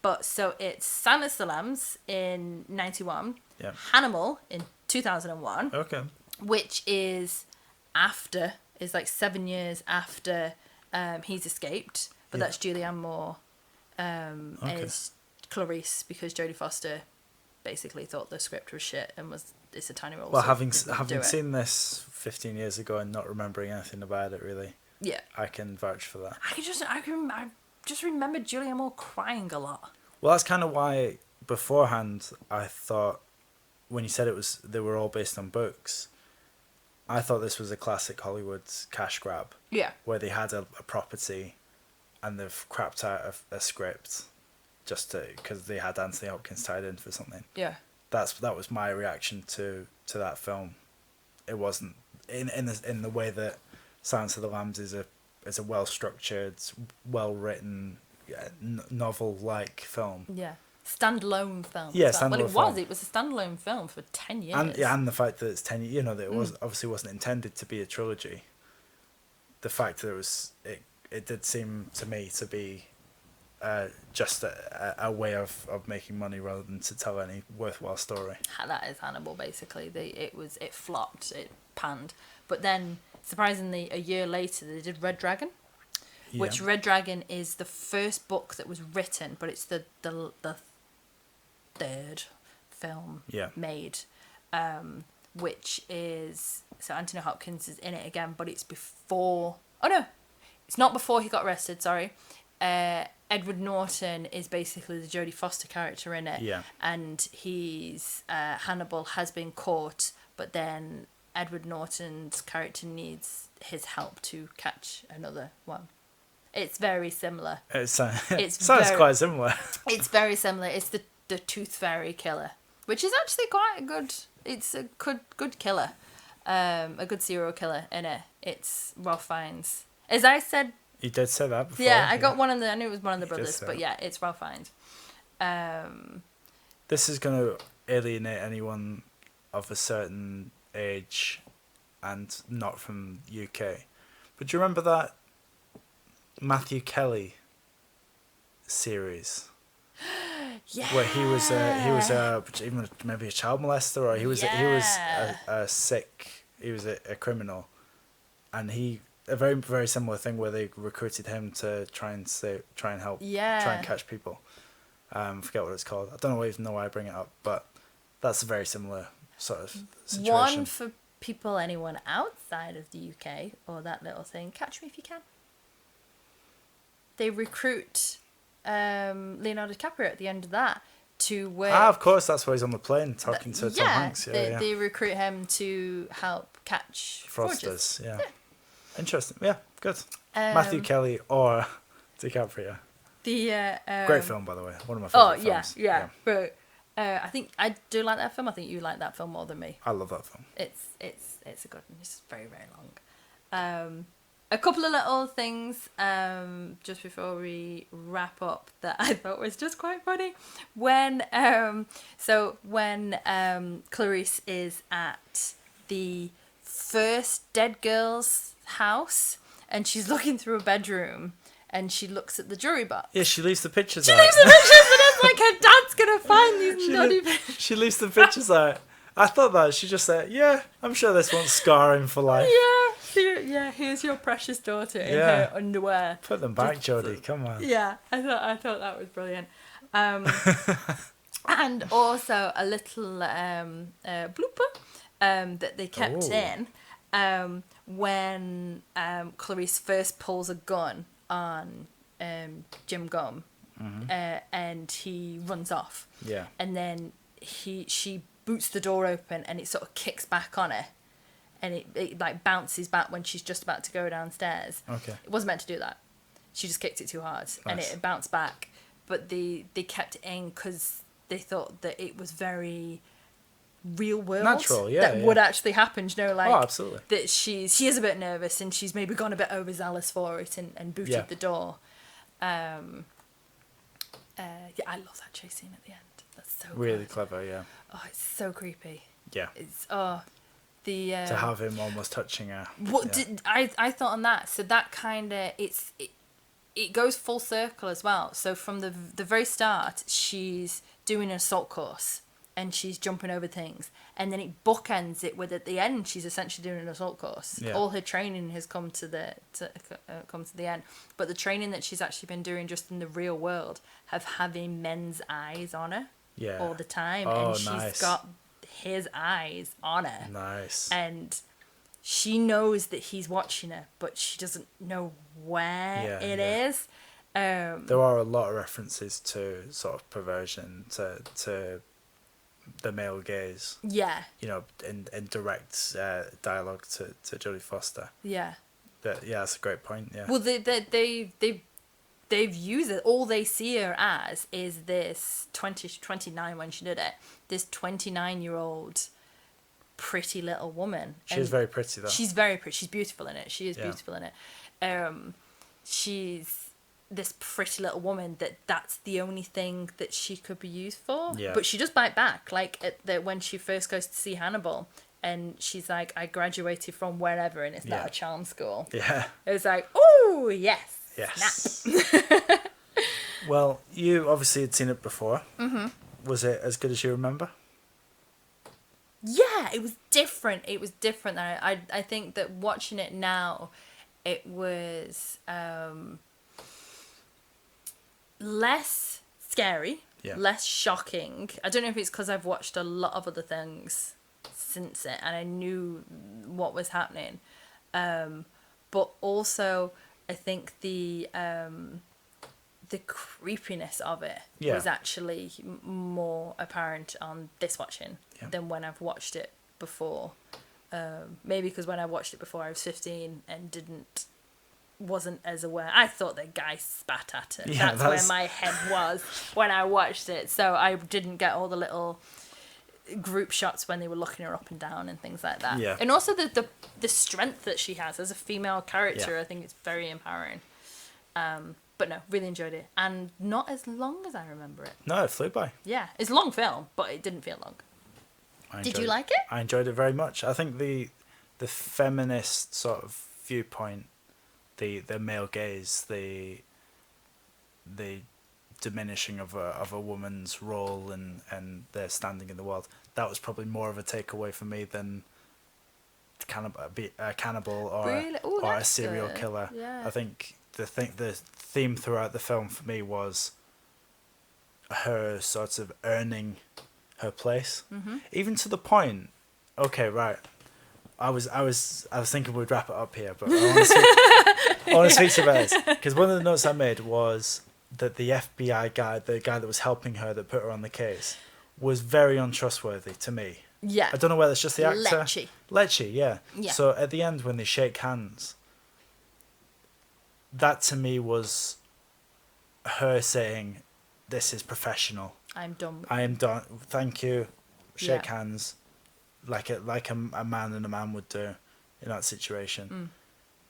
But so it's Silence of the Lambs in 91. Yeah. Hannibal in 2001. Okay. Which is like 7 years after he's escaped, but Yeah. that's Julianne Moore as Clarice, because Jodie Foster basically thought the script was shit and it's a tiny role. Well, so having didn't do it. seen this 15 years ago and not remembering anything about it really, Yeah, I can vouch for that. I just remember Julianne Moore crying a lot. Well, that's kind of why beforehand I thought, when you said they were all based on books, I thought this was a classic Hollywood cash grab. Yeah, Where they had a property and they've crapped out a script just because they had Anthony Hopkins tied in for something. yeah, That was my reaction to that film. It wasn't in the way that Silence of the Lambs is a well structured, well written, novel like film. yeah. Standalone film. Yeah, as well. Well, standalone film. it was a standalone film for 10 years. And the fact that it's 10, that it was obviously wasn't intended to be a trilogy. The fact that it did seem to me to be just a way of making money rather than to tell any worthwhile story. That is Hannibal, basically. It flopped, it panned. But then, surprisingly, a year later, they did Red Dragon, which Yeah. Red Dragon is the first book that was written, but it's the third film made, which is, so Anthony Hopkins is in it again, but it's before, it's not before he got arrested, sorry. Edward Norton is basically the Jodie Foster character in it. Yeah. And he's, Hannibal has been caught, but then Edward Norton's character needs his help to catch another one. It's very similar. It sounds quite similar. It's very similar. It's the Tooth Fairy killer, which is actually quite a good. It's a good killer, a good serial killer in it. It's Ralph Fiennes. As I said. You did say that before. Yeah, I got one of the. I knew it was one of the brothers, but that. yeah, it's Ralph Fiennes. This is going to alienate anyone of a certain age, and not from UK. But do you remember that Matthew Kelly series? Yeah. Where he was even maybe a child molester, or he was a sick, he was a criminal, and a very, very similar thing where they recruited him to try and help, try and catch people. Forget what it's called. I don't even know why I bring it up, but that's a very similar sort of situation. One for anyone outside of the UK, or that little thing, Catch Me If You Can. They recruit Leonardo DiCaprio at the end of that to work. Of course, that's why he's on the plane talking to Tom Hanks. They recruit him to help catch fraudsters. Yeah. Interesting. Yeah, good. Matthew Kelly or DiCaprio. Great film, by the way. One of my favorite films. Yeah. But I think I do like that film. I think you like that film more than me. I love that film. It's a good one. It's very, very long. A couple of little things just before we wrap up that I thought was just quite funny. When Clarice is at the first dead girl's house and she's looking through a bedroom and she looks at the jewelry box. Yeah, she leaves the pictures out. She leaves the pictures and it's like her dad's going to find these naughty pictures. She leaves the pictures out. I thought that. She just said, yeah, I'm sure this won't scar him for life. Yeah, here's your precious daughter in her underwear. Put them back, Jodie. Come on. Yeah, I thought that was brilliant. And also a little blooper that they kept in when Clarice first pulls a gun on Jim Gum, and he runs off. Yeah. And then she boots the door open and it sort of kicks back on her. And it like bounces back when she's just about to go downstairs. Okay. It wasn't meant to do that. She just kicked it too hard. Nice. And it bounced back. But they kept it in because they thought that it was very real world. Natural, would actually happen, you know, like... Oh, absolutely. That she is a bit nervous and she's maybe gone a bit overzealous for it and booted the door. I love that chase scene at the end. That's so really good. Clever, yeah. Oh, it's so creepy. Yeah. It's... to have him almost touching her. I thought on that, so that kind of it goes full circle as well. So from the very start, she's doing an assault course and she's jumping over things, and then it bookends it with at the end she's essentially doing an assault course. All her training has come to the end, but the training that she's actually been doing just in the real world having men's eyes on her all the time, and she's got his eyes on her. Nice. And she knows that he's watching her, but she doesn't know where it is. There are a lot of references to sort of perversion, to the male gaze. Yeah. You know, in direct dialogue to Jodie Foster. Yeah. But yeah, that's a great point. Yeah. Well, they've used it. All they see her as is this 29 when she did it. This 29-year-old pretty little woman. She's very pretty though. She's very pretty. She's beautiful in it. She is beautiful in it. She's this pretty little woman that's the only thing that she could be used for. Yeah. But she does bite back. Like when she first goes to see Hannibal, and she's like, I graduated from wherever, and it's not a charm school. Yeah. It was like, oh yes. Yes. Snap. Well, you obviously had seen it before. Mm-hmm. Was it as good as you remember? Yeah, it was different. It was different. I think that watching it now, it was less scary, less shocking. I don't know if it's because I've watched a lot of other things since it and I knew what was happening. But also I think the creepiness of it Yeah. was actually more apparent on this watching than when I've watched it before. Maybe because when I watched it before I was 15 and wasn't as aware. I thought the guy spat at her. Yeah, That's where my head was when I watched it. So I didn't get all the little group shots when they were looking her up and down and things like that. Yeah. And also the strength that she has as a female character, Yeah. I think it's very empowering. But no, really enjoyed it. And not as long as I remember it. No, it flew by. Yeah, it's a long film, but it didn't feel long. Did you like it? I enjoyed it very much. I think the feminist sort of viewpoint, the male gaze, the diminishing of a woman's role and their standing in the world, that was probably more of a takeaway for me than a cannibal or, Really? Ooh, or a that's serial good. killer. Yeah. I think the theme throughout the film for me was her sort of earning her place, even to the point. Okay, right. I was thinking we'd wrap it up here, but I want to speak to you about this because one of the notes I made was that the FBI guy, the guy that was helping her, that put her on the case, was very untrustworthy to me. Yeah. I don't know whether it's just the actor. Lecce. Yeah. Yeah. So at the end when they shake hands, that to me was her saying, "This is professional. I'm done. I am done. Thank you." Shake Yeah. hands, like a man and a man would do in that situation.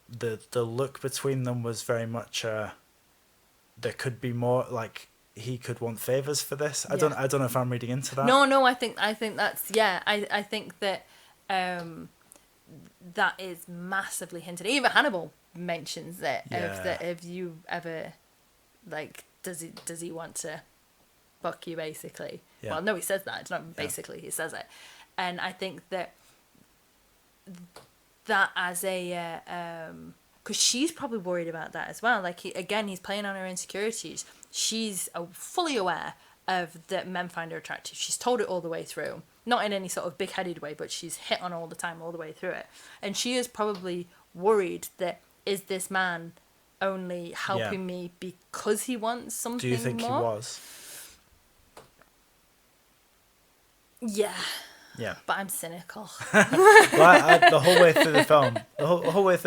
The look between them was very much there could be more, like he could want favors for this. I don't know if I'm reading into that. No, I think that's I think that that is massively hinted. Even Hannibal mentions it. Yeah. If you ever like, does he want to fuck you, basically? Yeah. Well, no, he says that. It's not basically, he says it. And I think that as a because she's probably worried about that as well. Like, he's playing on her insecurities. She's fully aware of that men find her attractive. She's told it all the way through. Not in any sort of big-headed way, but she's hit on all the time, all the way through it. And she is probably worried that, is this man only helping me because he wants something more? Do you think he was? Yeah. Yeah. But I'm cynical. Well, the whole way through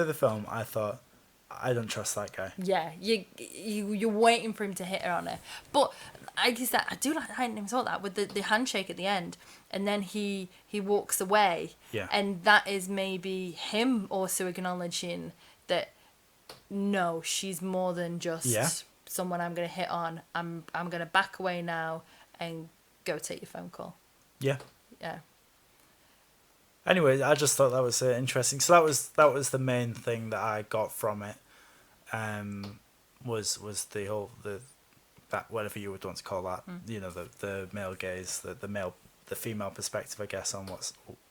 the film, I thought, I don't trust that guy. Yeah, you're waiting for him to hit her on it. But I guess that I hadn't even thought that with the handshake at the end, and then he walks away. Yeah. And that is maybe him also acknowledging that no, she's more than just someone I'm gonna hit on. I'm gonna back away now and go take your phone call. Yeah. Yeah. Anyway, I just thought that was interesting. So that was the main thing that I got from it. Was the whole that whatever you would want to call that, you know, the male gaze, the female perspective, I guess, on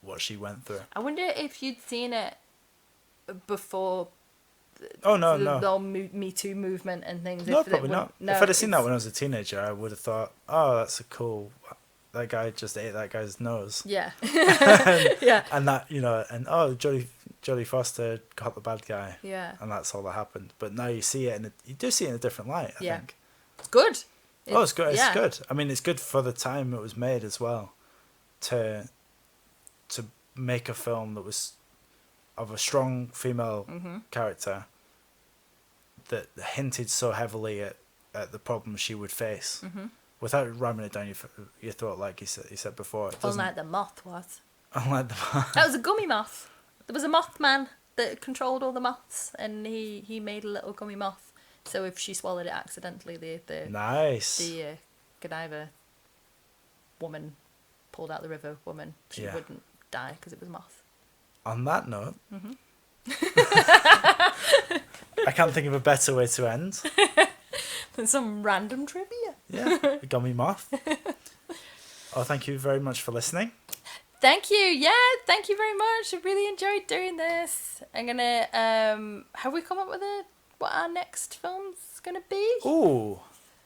what she went through. I wonder if you'd seen it before. Oh no, the no. whole Me Too movement and things. No, probably not. No, if I'd have seen that when I was a teenager, I would have thought, oh, that's a cool. That guy just ate that guy's nose. Yeah. Yeah. And that, you know, and Jodie Foster got the bad guy. Yeah. And that's all that happened. But now you see it, and you do see it in a different light, I think. It's good. It's good. It's good. I mean, it's good for the time it was made as well. To make a film that was of a strong female character that hinted so heavily at the problems she would face. Without ramming it down your throat, like you said before. Unlike the moth was. Unlike the moth. That was a gummy moth. There was a mothman that controlled all the moths, and he made a little gummy moth. So if she swallowed it accidentally, the nice. The Godiva woman pulled out the river woman. She wouldn't die because it was a moth. On that note, I can't think of a better way to end. Than some random trivia. Yeah, a gummy moth. Oh, thank you very much for listening. Thank you. Yeah, thank you very much. I really enjoyed doing this. I'm gonna have we come up with what our next film's gonna be? Ooh,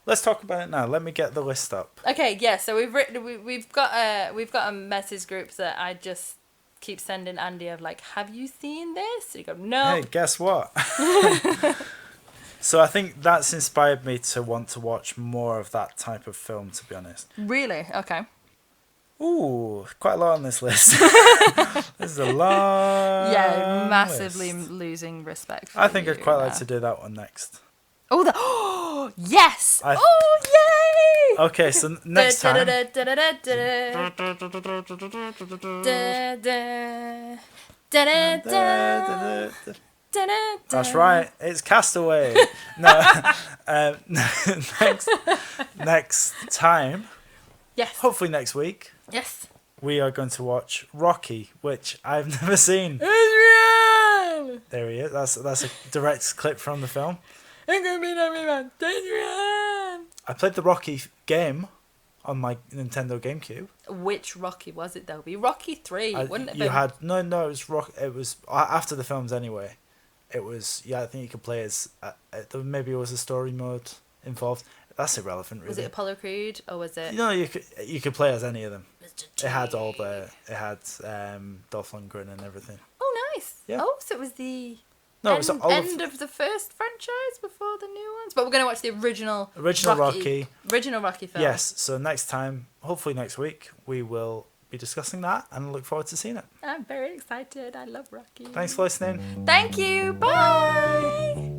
let's talk about it now. Let me get the list up. Okay, yeah. So we've got a message group that I just keep sending Andy of like, have you seen this? And you go, no. Hey, guess what? So I think that's inspired me to want to watch more of that type of film, to be honest. Really? Okay. Ooh, quite a lot on this list. This is a long Yeah, massively list. losing respect for I think you I'd quite like there. to do that one next. Oh, oh, yes! I- Oh, yay! Okay, so next time... That's right, it's Castaway. No, next time, Yes. hopefully next week, Yes. we are going to watch Rocky, which I've never seen. Adrian! There he is. That's a direct clip from the film. I'm gonna be everyone. Adrian! I played the Rocky game on my Nintendo GameCube. Which Rocky was it? Though? Be Rocky 3, wouldn't it? You had no. It was Rock. It was after the films anyway. It was I think you could play as maybe it was a story mode involved. That's irrelevant, really. Was it Apollo Creed or was it? No, you could play as any of them. Mr. It had Dolph Lundgren and everything. Oh, nice. Yeah. Oh, so it was the No, it was all end of the first franchise before the new ones. But we're going to watch the original Rocky. Original Rocky film. Yes. So next time, hopefully next week, we will be discussing that and look forward to seeing it. I'm very excited. I love Rocky. Thanks for listening. Thank you. Bye.